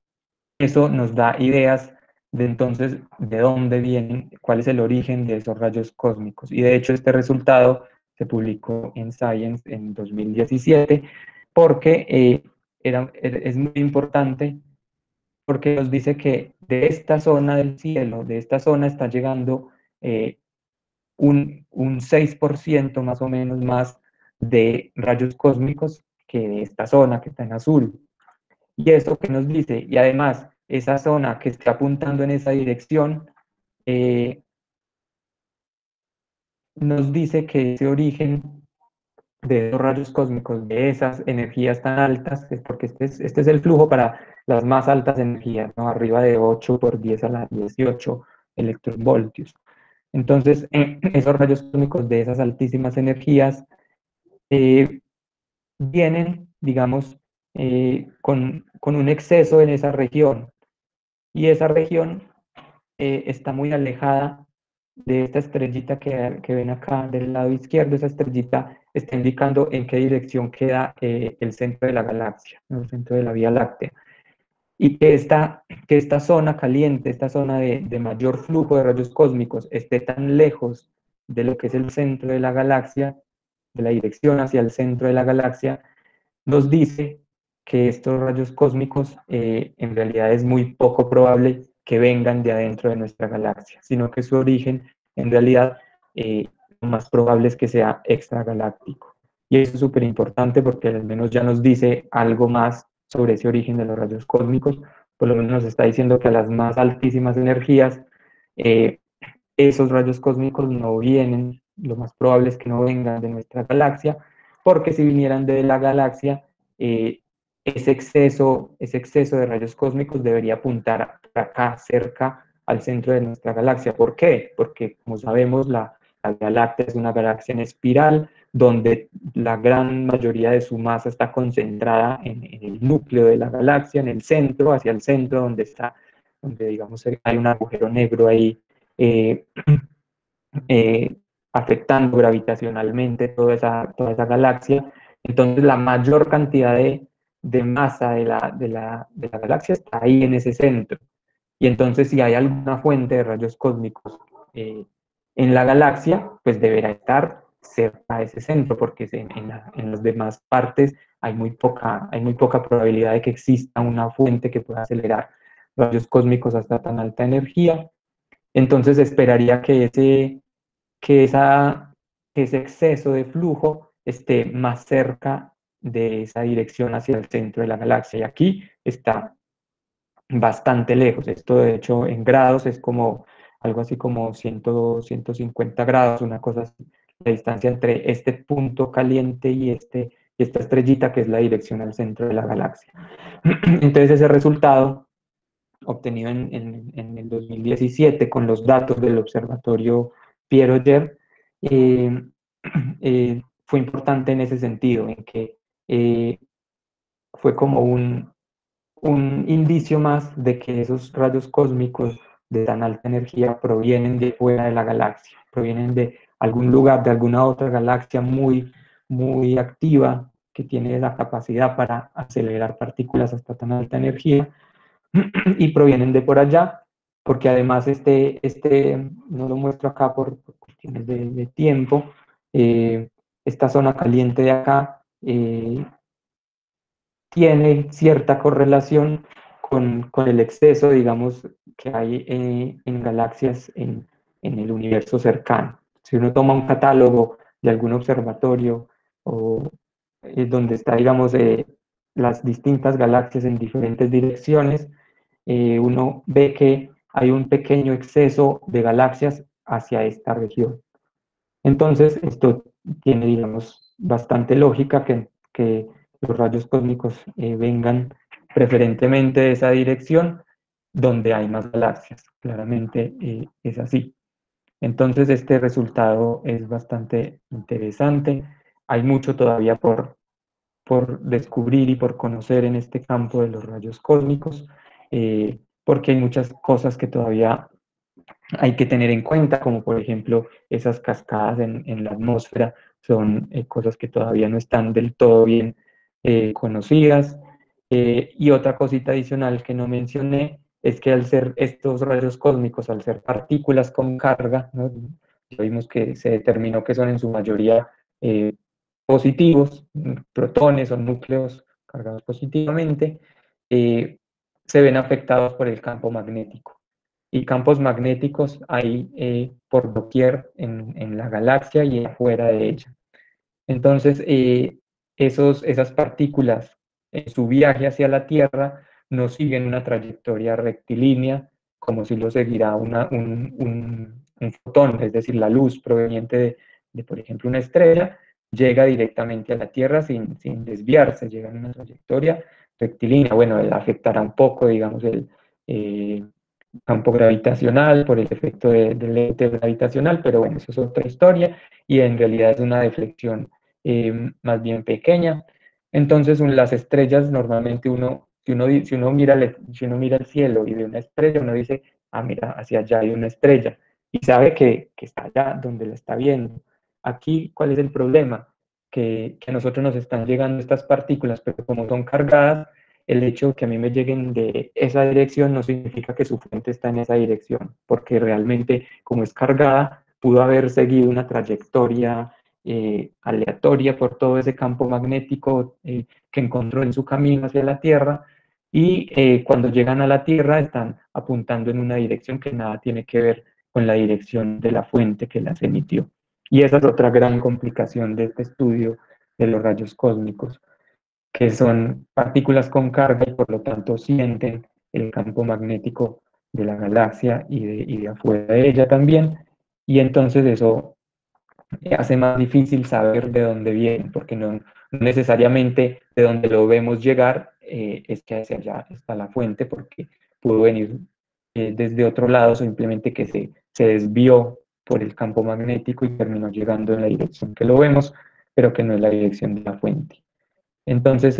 eso nos da ideas de entonces de dónde vienen, cuál es el origen de esos rayos cósmicos. Y de hecho este resultado se publicó en Science en 2017 porque es muy importante porque nos dice que de esta zona del cielo, de esta zona está llegando un 6% más o menos más de rayos cósmicos que de esta zona que está en azul. ¿Y eso qué nos dice? Y además, esa zona que está apuntando en esa dirección nos dice que ese origen de esos rayos cósmicos, de esas energías tan altas, es porque este es el flujo para las más altas energías, ¿no? Arriba de 8 por 10 a la 18 electronvoltios. Entonces, esos rayos cósmicos de esas altísimas energías vienen, digamos, con un exceso en esa región. Y esa región está muy alejada de esta estrellita que ven acá del lado izquierdo. Esa estrellita está indicando en qué dirección queda el centro de la galaxia, ¿no? El centro de la Vía Láctea. Y que esta zona caliente, esta zona de mayor flujo de rayos cósmicos, esté tan lejos de lo que es el centro de la galaxia, de la dirección hacia el centro de la galaxia, nos dice que estos rayos cósmicos en realidad es muy poco probable que vengan de adentro de nuestra galaxia, sino que su origen en realidad lo más probable es que sea extragaláctico. Y eso es súper importante porque al menos ya nos dice algo más sobre ese origen de los rayos cósmicos. Por lo menos nos está diciendo que a las más altísimas energías, esos rayos cósmicos no vienen, lo más probable es que no vengan de nuestra galaxia, porque si vinieran de la galaxia, ese exceso de rayos cósmicos debería apuntar acá, cerca al centro de nuestra galaxia. ¿Por qué? Porque, como sabemos, la Vía Láctea es una galaxia en espiral, donde la gran mayoría de su masa está concentrada en el núcleo de la galaxia, en el centro, hacia el centro, donde está, donde digamos hay un agujero negro ahí eh, afectando gravitacionalmente toda esa galaxia. Entonces la mayor cantidad de masa de la galaxia está ahí en ese centro. Y entonces si hay alguna fuente de rayos cósmicos en la galaxia, pues deberá estar cerca de ese centro, porque en las demás partes hay muy poca probabilidad de que exista una fuente que pueda acelerar rayos cósmicos hasta tan alta energía. Entonces esperaría que, esa, que ese exceso de flujo esté más cerca de esa dirección hacia el centro de la galaxia. Y aquí está bastante lejos. Esto, de hecho, en grados es como algo así como 150 grados, una cosa así, la distancia entre este punto caliente y esta estrellita, que es la dirección al centro de la galaxia. Entonces, ese resultado obtenido en el 2017 con los datos del observatorio Pierre Auger, fue importante en ese sentido, en que fue como un indicio más de que esos rayos cósmicos de tan alta energía provienen de fuera de la galaxia, provienen de algún lugar, de alguna otra galaxia muy, muy activa que tiene la capacidad para acelerar partículas hasta tan alta energía y provienen de por allá, porque además no lo muestro acá por cuestiones de tiempo, esta zona caliente de acá tiene cierta correlación con el exceso, digamos, que hay en galaxias en el universo cercano. Si uno toma un catálogo de algún observatorio o donde está, digamos, las distintas galaxias en diferentes direcciones, uno ve que hay un pequeño exceso de galaxias hacia esta región. Entonces, esto tiene, digamos, bastante lógica que los rayos cósmicos vengan preferentemente de esa dirección donde hay más galaxias. Claramente es así. Entonces, este resultado es bastante interesante. Hay mucho todavía por descubrir y por conocer en este campo de los rayos cósmicos, porque hay muchas cosas que todavía hay que tener en cuenta, como por ejemplo esas cascadas en la atmósfera, son cosas que todavía no están del todo bien conocidas. Y otra cosita adicional que no mencioné es que al ser estos rayos cósmicos, al ser partículas con carga, ¿no? Ya vimos que se determinó que son en su mayoría positivos, protones o núcleos cargados positivamente, se ven afectados por el campo magnético. Y campos magnéticos hay por doquier en la galaxia y afuera de ella. Entonces, esas partículas en su viaje hacia la Tierra no siguen una trayectoria rectilínea como si lo seguirá un fotón, es decir, la luz proveniente por ejemplo, una estrella, llega directamente a la Tierra sin desviarse, llega en una trayectoria rectilínea. Bueno, él afectará un poco, digamos, el campo gravitacional por el efecto del lente gravitacional, pero bueno, eso es otra historia y en realidad es una deflexión más bien pequeña. Entonces, las estrellas normalmente si uno mira el cielo y ve una estrella, uno dice, ah, mira, hacia allá hay una estrella y sabe que está allá donde la está viendo. Aquí, ¿cuál es el problema? Que a nosotros nos están llegando estas partículas, pero como son cargadas, el hecho de que a mí me lleguen de esa dirección no significa que su fuente está en esa dirección, porque realmente como es cargada, pudo haber seguido una trayectoria aleatoria por todo ese campo magnético que encontró en su camino hacia la Tierra, y cuando llegan a la Tierra están apuntando en una dirección que nada tiene que ver con la dirección de la fuente que las emitió. Y esa es otra gran complicación de este estudio de los rayos cósmicos, que son partículas con carga y por lo tanto sienten el campo magnético de la galaxia y de afuera de ella también, y entonces eso hace más difícil saber de dónde vienen, porque no necesariamente de donde lo vemos llegar es que hacia allá está la fuente, porque pudo venir desde otro lado, simplemente que se desvió por el campo magnético y terminó llegando en la dirección que lo vemos, pero que no es la dirección de la fuente. Entonces,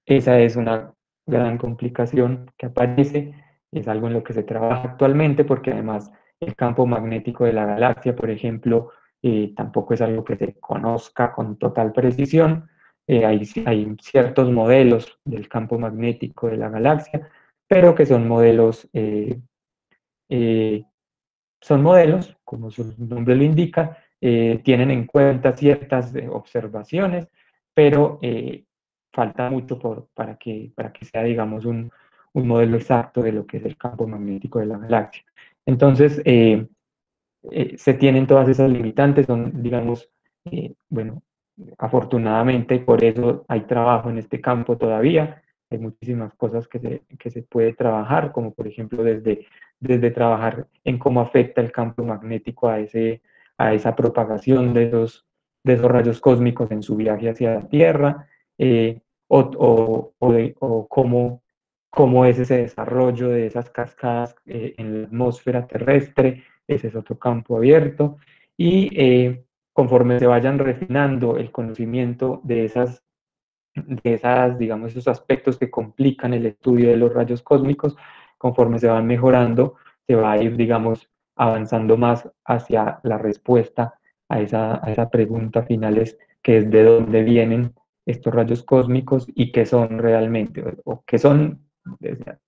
esa es una gran complicación que aparece, es algo en lo que se trabaja actualmente, porque además el campo magnético de la galaxia, por ejemplo, tampoco es algo que se conozca con total precisión. Hay ciertos modelos del campo magnético de la galaxia, pero que eh, son modelos, como su nombre lo indica, tienen en cuenta ciertas observaciones, pero falta mucho para que sea, digamos, un modelo exacto de lo que es el campo magnético de la galaxia. Entonces, se tienen todas esas limitantes, son, digamos, bueno, afortunadamente por eso hay trabajo en este campo todavía, hay muchísimas cosas que se puede trabajar, como por ejemplo desde trabajar en cómo afecta el campo magnético a esa propagación de esos rayos cósmicos en su viaje hacia la Tierra, o cómo es ese desarrollo de esas cascadas en la atmósfera terrestre. Ese es otro campo abierto. Y conforme se vayan refinando el conocimiento digamos, esos aspectos que complican el estudio de los rayos cósmicos, conforme se van mejorando, se va a ir, digamos, avanzando más hacia la respuesta a esa pregunta final, que es de dónde vienen estos rayos cósmicos y qué son realmente, o qué son,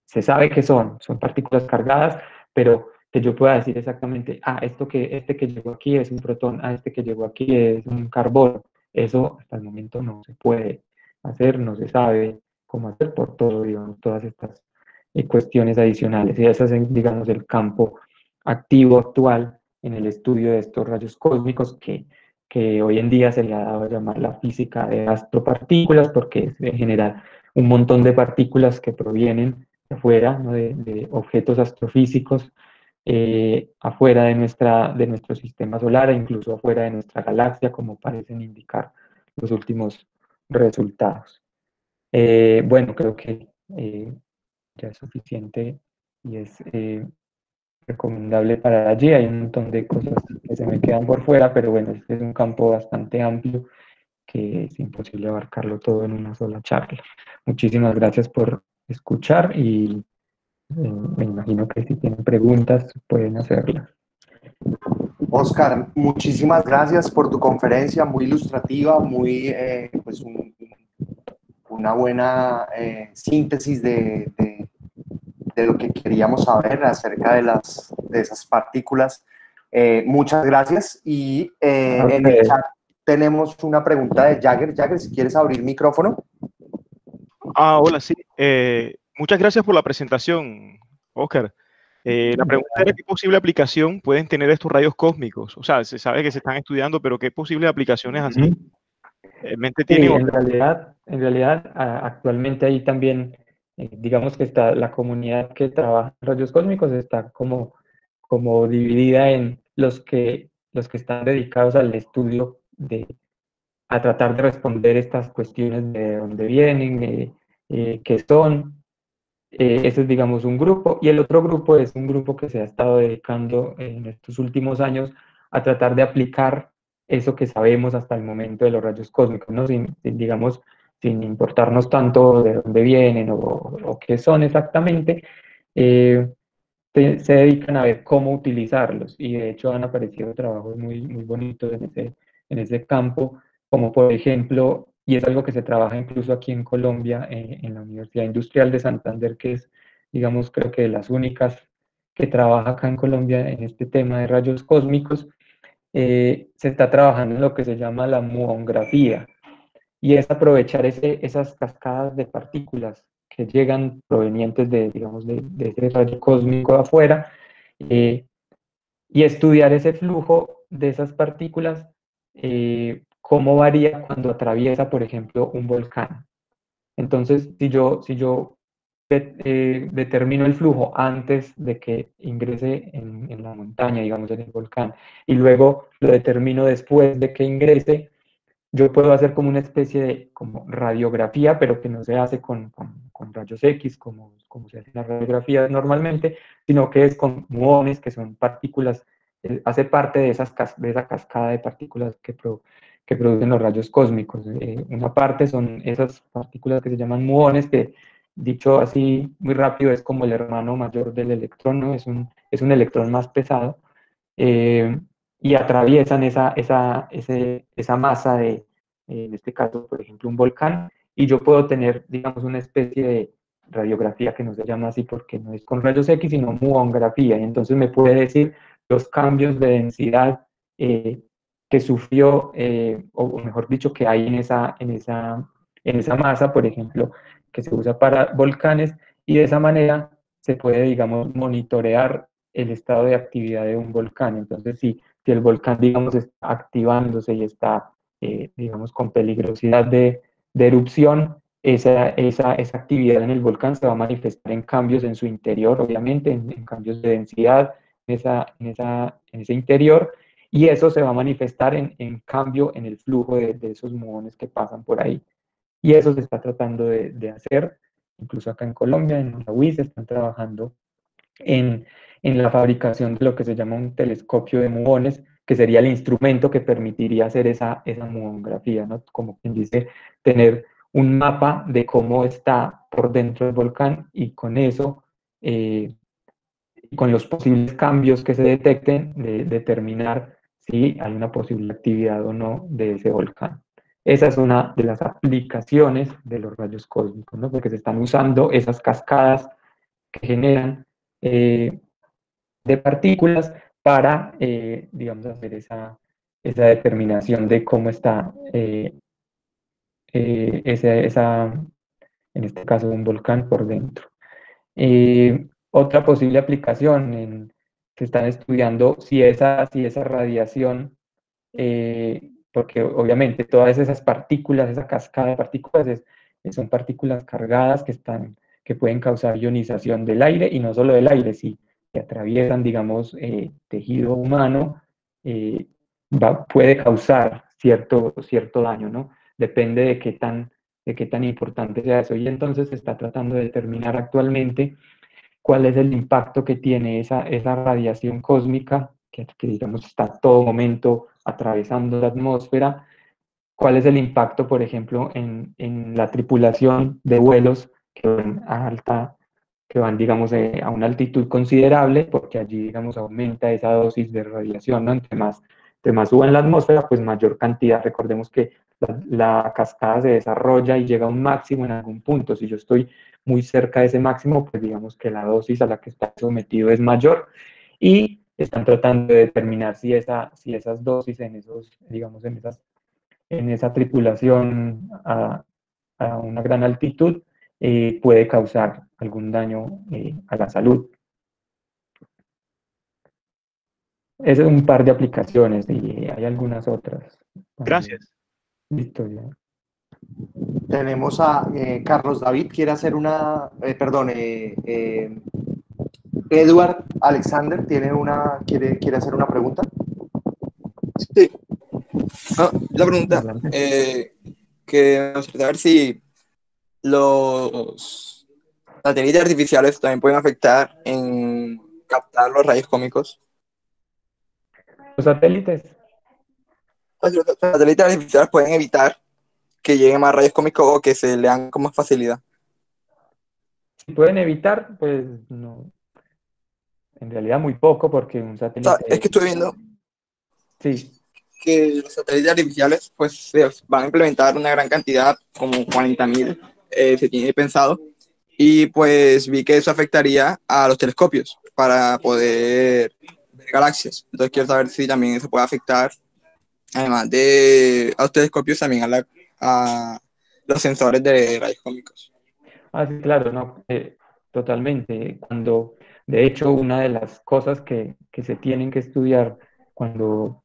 se sabe que son partículas cargadas, pero que yo pueda decir exactamente, este que llegó aquí es un protón, este que llegó aquí es un carbono. Eso hasta el momento no se puede hacer, no se sabe cómo hacer por todo, digamos, todas estas cuestiones adicionales. Y ese es, digamos, el campo activo actual en el estudio de estos rayos cósmicos que hoy en día se le ha dado a llamar la física de astropartículas, porque es en general un montón de partículas que provienen de afuera, ¿no? De objetos astrofísicos afuera de nuestro sistema solar e incluso afuera de nuestra galaxia, como parecen indicar los últimos resultados. Bueno, creo que ya es suficiente y es recomendable para allí. Hay un montón de cosas que se me quedan por fuera, pero bueno, este es un campo bastante amplio que es imposible abarcarlo todo en una sola charla. Muchísimas gracias por escuchar y me imagino que si tienen preguntas pueden hacerlas. Oscar, muchísimas gracias por tu conferencia, muy ilustrativa, pues una buena síntesis de lo que queríamos saber acerca de esas partículas. Muchas gracias. Y en el chat tenemos una pregunta de Jagger. Jagger, si quieres abrir micrófono. Hola, sí. Muchas gracias por la presentación, Oscar. La pregunta era qué posible aplicación pueden tener estos rayos cósmicos. O sea, se sabe que se están estudiando, pero qué posibles aplicaciones así en mente tienen. Sí, en realidad actualmente ahí también, digamos que está la comunidad que trabaja en rayos cósmicos está como dividida en los que están dedicados al estudio a tratar de responder estas cuestiones de dónde vienen, qué son. Ese es, digamos, un grupo, y el otro grupo es un grupo que se ha estado dedicando en estos últimos años a tratar de aplicar eso que sabemos hasta el momento de los rayos cósmicos, ¿no? Digamos, sin importarnos tanto de dónde vienen o qué son exactamente, eh, se dedican a ver cómo utilizarlos, y de hecho han aparecido trabajos muy bonitos en ese campo, como por ejemplo, y es algo que se trabaja incluso aquí en Colombia, en la Universidad Industrial de Santander, que es, digamos, creo que de las únicas que trabaja acá en Colombia en este tema de rayos cósmicos, se está trabajando en lo que se llama la muongrafía, y es aprovechar esas cascadas de partículas que llegan provenientes de, digamos, de ese rayo cósmico de afuera, eh, y estudiar ese flujo de esas partículas, cómo varía cuando atraviesa, por ejemplo, un volcán. Entonces, si yo determino el flujo antes de que ingrese en la montaña, digamos, en el volcán, y luego lo determino después de que ingrese, yo puedo hacer como una especie de como radiografía, pero que no se hace con rayos X, como se hace en las radiografías normalmente, sino que es con muones, que son partículas, hace parte de, de esa cascada de partículas que producen los rayos cósmicos. Una parte son esas partículas que se llaman muones, que dicho así muy rápido es como el hermano mayor del electrón, ¿no? Es un electrón más pesado. eh, y atraviesan esa masa de, en este caso, por ejemplo, un volcán, y yo puedo tener, digamos, una especie de radiografía que no se llama así porque no es con rayos X, sino muongrafía, y entonces me puede decir los cambios de densidad que sufrió, o mejor dicho, que hay en esa masa, por ejemplo, que se usa para volcanes, y de esa manera se puede, digamos, monitorear el estado de actividad de un volcán. Entonces, si el volcán, digamos, está activándose y está, digamos, con peligrosidad de erupción, esa actividad en el volcán se va a manifestar en cambios en su interior, obviamente, en cambios de densidad en ese interior, y eso se va a manifestar en cambio en el flujo de esos muones que pasan por ahí. Y eso se está tratando de hacer, incluso acá en Colombia, en la UIS, están trabajando en, en la fabricación de lo que se llama un telescopio de muones, que sería el instrumento que permitiría hacer esa muongrafía, ¿no? Como quien dice, tener un mapa de cómo está por dentro del volcán, y con eso, con los posibles cambios que se detecten, de determinar si hay una posible actividad o no de ese volcán. Esa es una de las aplicaciones de los rayos cósmicos, ¿no? Porque se están usando esas cascadas que generan, de partículas para, digamos, hacer esa determinación de cómo está, en este caso, un volcán por dentro. Otra posible aplicación, se están estudiando si esa radiación, porque obviamente todas esas partículas, esa cascada de partículas, son partículas cargadas que pueden causar ionización del aire, y no solo del aire, si que atraviesan, digamos, tejido humano, eh, puede causar cierto daño, ¿no? Depende de qué tan importante sea eso. Y entonces se está tratando de determinar actualmente cuál es el impacto que tiene esa radiación cósmica que, digamos, está a todo momento atravesando la atmósfera. ¿Cuál es el impacto, por ejemplo, en la tripulación de vuelos que van, digamos, a una altitud considerable? Porque allí, digamos, aumenta esa dosis de radiación, ¿no? Entre más suba en la atmósfera, pues mayor cantidad. Recordemos que la cascada se desarrolla y llega a un máximo en algún punto. Si yo estoy muy cerca de ese máximo, pues digamos que la dosis a la que está sometido es mayor, y están tratando de determinar si esas dosis digamos, en esa tripulación a una gran altitud, puede causar algún daño, a la salud. Ese es un par de aplicaciones, y hay algunas otras también. Gracias. Listo, ya. Tenemos a Carlos David, quiere hacer Edward Alexander quiere hacer una pregunta. Sí. La pregunta, Adelante. que me gustaría saber si los satélites artificiales también pueden afectar en captar los rayos cósmicos. Los satélites. Los satélites artificiales pueden evitar que lleguen más rayos cósmicos o que se lean con más facilidad. Si pueden evitar, pues no, en realidad muy poco, porque un O sea, satélite... es que estoy viendo Sí, que los satélites artificiales pues se van a implementar una gran cantidad, como 40.000 se tiene pensado, y pues vi que eso afectaría a los telescopios para poder ver galaxias. Entonces quiero saber si también eso puede afectar, además de a los telescopios, también a los sensores de rayos cósmicos. Ah, sí, claro, no, totalmente. De hecho, una de las cosas que se tienen que estudiar cuando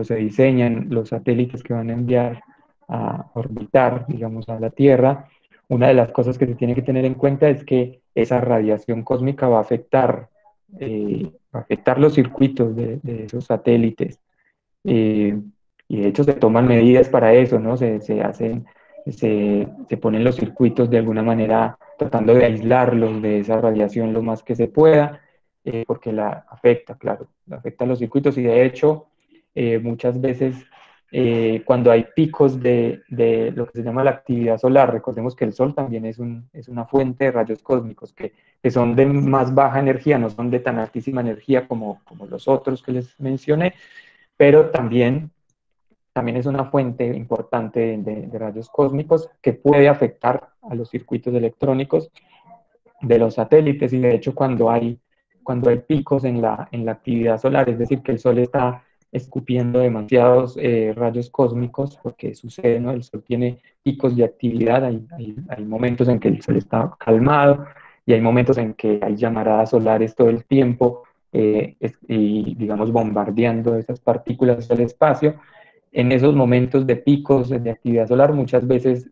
se diseñan los satélites que van a enviar a orbitar, digamos, a la Tierra, una de las cosas que se tiene que tener en cuenta es que esa radiación cósmica va a afectar los circuitos de esos satélites. Eh, y de hecho se toman medidas para eso, ¿no? Se ponen los circuitos de alguna manera tratando de aislarlos de esa radiación lo más que se pueda, porque la afecta, claro, la afecta a los circuitos y de hecho muchas veces cuando hay picos de lo que se llama la actividad solar, recordemos que el Sol también es una fuente de rayos cósmicos que son de más baja energía, no son de tan altísima energía como los otros que les mencioné, pero también es una fuente importante de rayos cósmicos que puede afectar a los circuitos electrónicos de los satélites y de hecho cuando hay picos en la actividad solar, es decir, que el Sol está escupiendo demasiados rayos cósmicos, porque sucede, ¿no? El Sol tiene picos de actividad, hay momentos en que el Sol está calmado y hay momentos en que hay llamaradas solares todo el tiempo y, digamos, bombardeando esas partículas del espacio. En esos momentos de picos de actividad solar muchas veces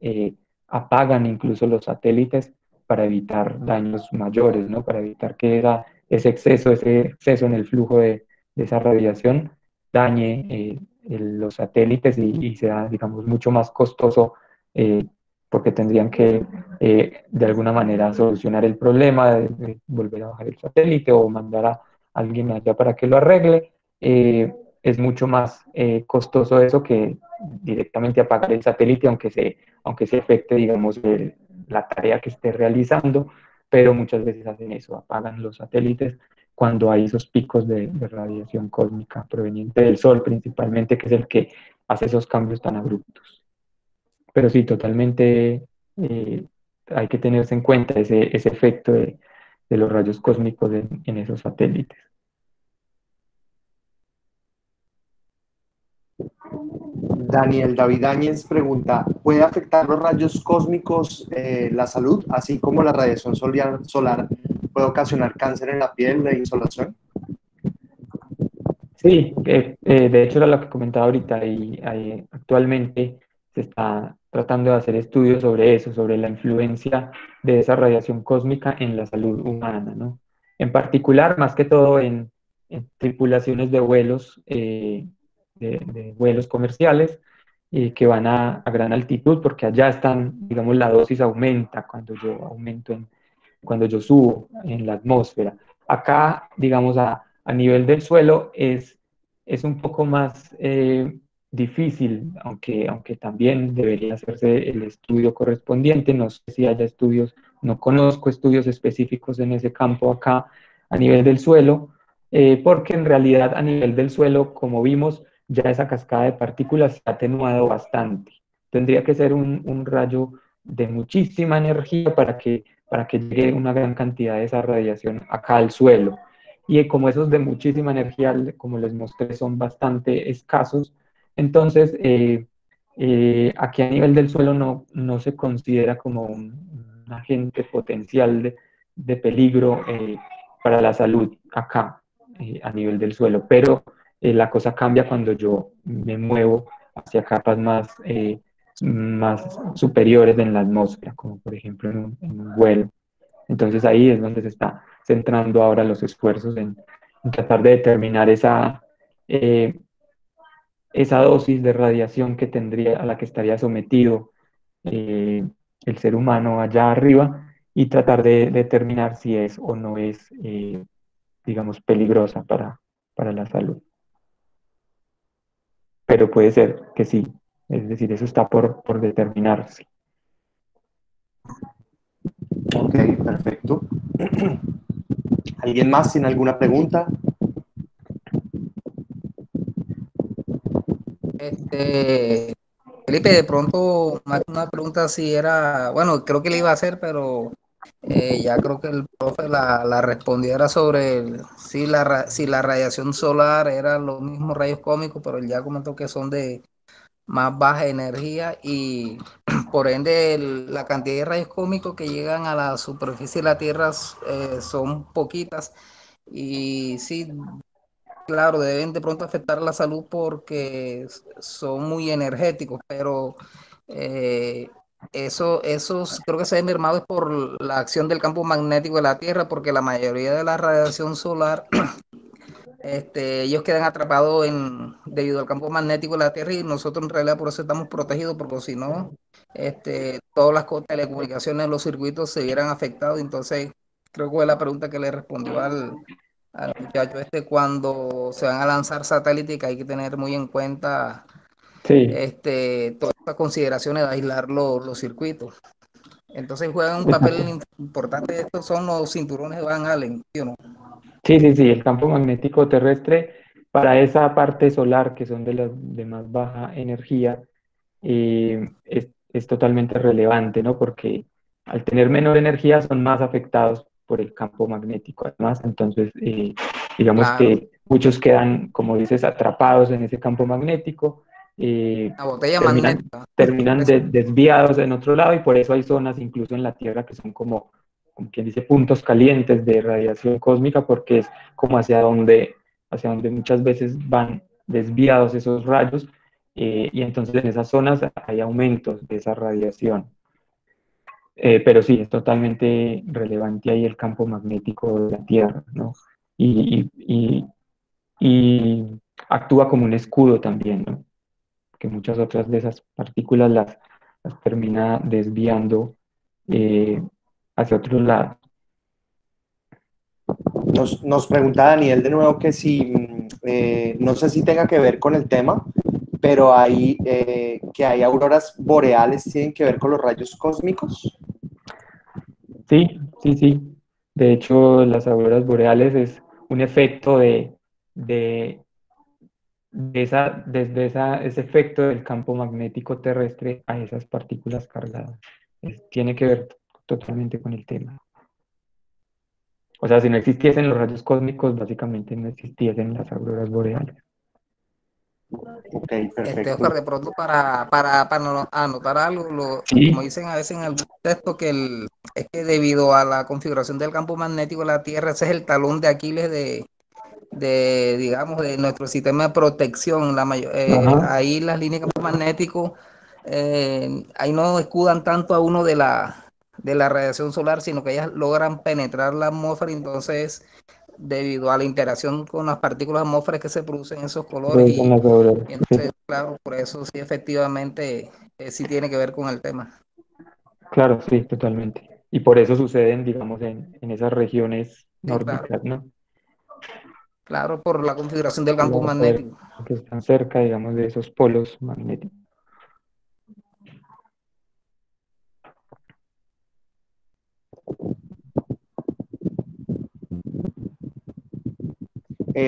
apagan incluso los satélites para evitar daños mayores, ¿no? Para evitar que ese exceso en el flujo de esa radiación dañe los satélites y sea, digamos, mucho más costoso eh, porque tendrían que de alguna manera solucionar el problema de volver a bajar el satélite o mandar a alguien allá para que lo arregle. Es mucho más costoso eso que directamente apagar el satélite, aunque se afecte, digamos, la tarea que esté realizando, pero muchas veces hacen eso, apagan los satélites cuando hay esos picos de radiación cósmica proveniente del Sol principalmente, que es el que hace esos cambios tan abruptos. Pero sí, totalmente hay que tenerse en cuenta ese efecto de los rayos cósmicos en esos satélites. Daniel David Áñez pregunta, ¿puede afectar los rayos cósmicos la salud, así como la radiación solar puede ocasionar cáncer en la piel e insolación? Sí, de hecho era lo que comentaba ahorita y actualmente se está tratando de hacer estudios sobre eso, sobre la influencia de esa radiación cósmica en la salud humana, ¿no? En particular, más que todo en tripulaciones de vuelos, de vuelos comerciales que van a gran altitud, porque allá están, digamos, la dosis aumenta cuando yo subo en la atmósfera. Acá, digamos, a nivel del suelo es un poco más difícil, aunque también debería hacerse el estudio correspondiente. No sé si haya estudios, no conozco estudios específicos en ese campo acá a nivel del suelo, porque en realidad a nivel del suelo, como vimos, ya esa cascada de partículas se ha atenuado bastante. Tendría que ser un rayo de muchísima energía para que llegue una gran cantidad de esa radiación acá al suelo. Y como esos de muchísima energía, como les mostré, son bastante escasos, entonces aquí a nivel del suelo no se considera como un agente potencial de peligro para la salud acá a nivel del suelo, pero la cosa cambia cuando yo me muevo hacia capas más superiores en la atmósfera, como por ejemplo en un vuelo. Entonces ahí es donde se está centrando ahora los esfuerzos en tratar de determinar eh, esa dosis de radiación que tendría, a la que estaría sometido eh, el ser humano allá arriba y tratar de determinar si es o no es, digamos, peligrosa para la salud. Pero puede ser que sí, es decir, eso está por determinarse. Ok, perfecto. ¿Alguien más tiene alguna pregunta? Felipe, de pronto, más que una pregunta si era, bueno, creo que le iba a hacer, pero Ya creo que el profe la respondiera sobre si la radiación solar era los mismos rayos cósmicos, pero él ya comentó que son de más baja energía y por ende la cantidad de rayos cósmicos que llegan a la superficie de la Tierra son poquitas y sí, claro, deben de pronto afectar la salud porque son muy energéticos, pero eh, eso creo que se ha mermado por la acción del campo magnético de la Tierra, porque la mayoría de la radiación solar ellos quedan atrapados debido al campo magnético de la Tierra y nosotros en realidad por eso estamos protegidos, porque si no, todas las telecomunicaciones, los circuitos se vieran afectados. Entonces, creo que fue la pregunta que le respondió al muchacho cuando se van a lanzar satélites, que hay que tener muy en cuenta Sí, todas estas consideraciones de aislar los circuitos. Entonces juegan un exacto. papel importante. Estos son los cinturones de Van Allen, ¿sí o no? Sí, sí, sí, el campo magnético terrestre para esa parte solar que son de las de más baja energía es totalmente relevante, ¿no? Porque al tener menor energía son más afectados por el campo magnético, además, entonces digamos Claro, que muchos quedan, como dices, atrapados en ese campo magnético, la botella terminan, magnética. terminan Eso. desviados en otro lado y por eso hay zonas incluso en la Tierra que son como quien dice, puntos calientes de radiación cósmica, porque es como hacia donde muchas veces van desviados esos rayos, y entonces en esas zonas hay aumentos de esa radiación. Pero sí, es totalmente relevante ahí el campo magnético de la Tierra, ¿no? Y, y, y actúa como un escudo también, ¿no? Que muchas otras de esas partículas las termina desviando hacia otro lado. Nos pregunta Daniel de nuevo que si, no sé si tenga que ver con el tema, pero que hay auroras boreales, ¿tienen que ver con los rayos cósmicos? Sí, sí, sí. De hecho, las auroras boreales es un efecto de, ese efecto del campo magnético terrestre a esas partículas cargadas. Tiene que ver totalmente con el tema. O sea, si no existiesen los rayos cósmicos, básicamente no existiesen las auroras boreales. Ok, perfecto. Oscar, de pronto para anotar algo, como Sí, dicen a veces en el texto, es que debido a la configuración del campo magnético de la Tierra, ese es el talón de Aquiles digamos, de nuestro sistema de protección. ajá, Ahí las líneas de campo magnético, ahí no escudan tanto a uno de la radiación solar, sino que ellas logran penetrar la atmósfera. Entonces, debido a la interacción con las partículas atmosféricas que se producen esos colores producen las auroras. y Sí, entonces, claro, por eso sí, efectivamente, sí tiene que ver con el tema. claro, sí, totalmente. Y por eso suceden, digamos, en esas regiones Sí, claro, nórdicas, ¿no? claro, por la configuración del campo Claro, magnético. que están cerca, digamos, de esos polos magnéticos.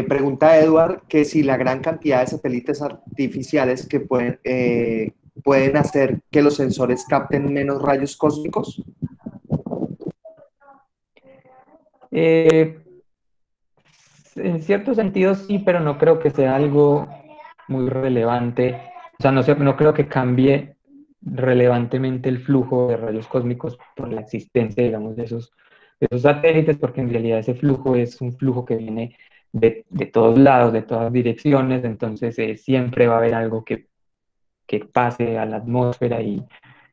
Pregunta Edward que si la gran cantidad de satélites artificiales que pueden hacer que los sensores capten menos rayos cósmicos. Eh, en cierto sentido sí, pero no creo que sea algo muy relevante. O sea, no sé, no creo que cambie relevantemente el flujo de rayos cósmicos por la existencia, digamos, de esos satélites, porque en realidad ese flujo es un flujo que viene de todos lados, de todas direcciones, entonces siempre va a haber algo que pase a la atmósfera y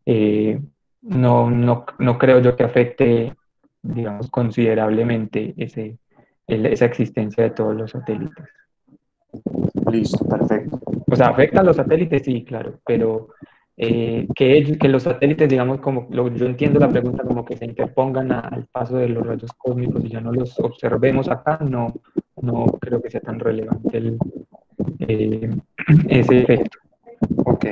eh, no creo yo que afecte, digamos, considerablemente esa existencia de todos los satélites. Listo, perfecto. O sea, afecta a los satélites, sí, claro, pero que los satélites, digamos, yo entiendo la pregunta como que se interpongan al paso de los rayos cósmicos y ya no los observemos acá, no creo que sea tan relevante eh, ese efecto. Ok.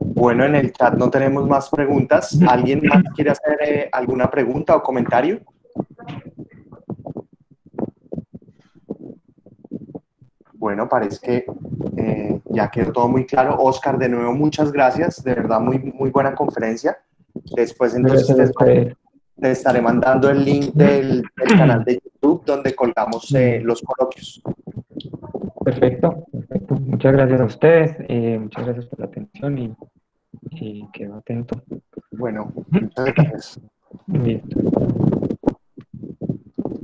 Bueno, en el chat no tenemos más preguntas. ¿Alguien más quiere hacer alguna pregunta o comentario? Bueno, parece que ya quedó todo muy claro. Oscar, de nuevo, muchas gracias. De verdad, muy, muy buena conferencia. Después entonces Gracias a ustedes. te estaré mandando el link del canal de YouTube donde colgamos los coloquios. Perfecto, perfecto. Muchas gracias a ustedes, muchas gracias por la atención y quedo atento. Bueno, muchas gracias. Listo.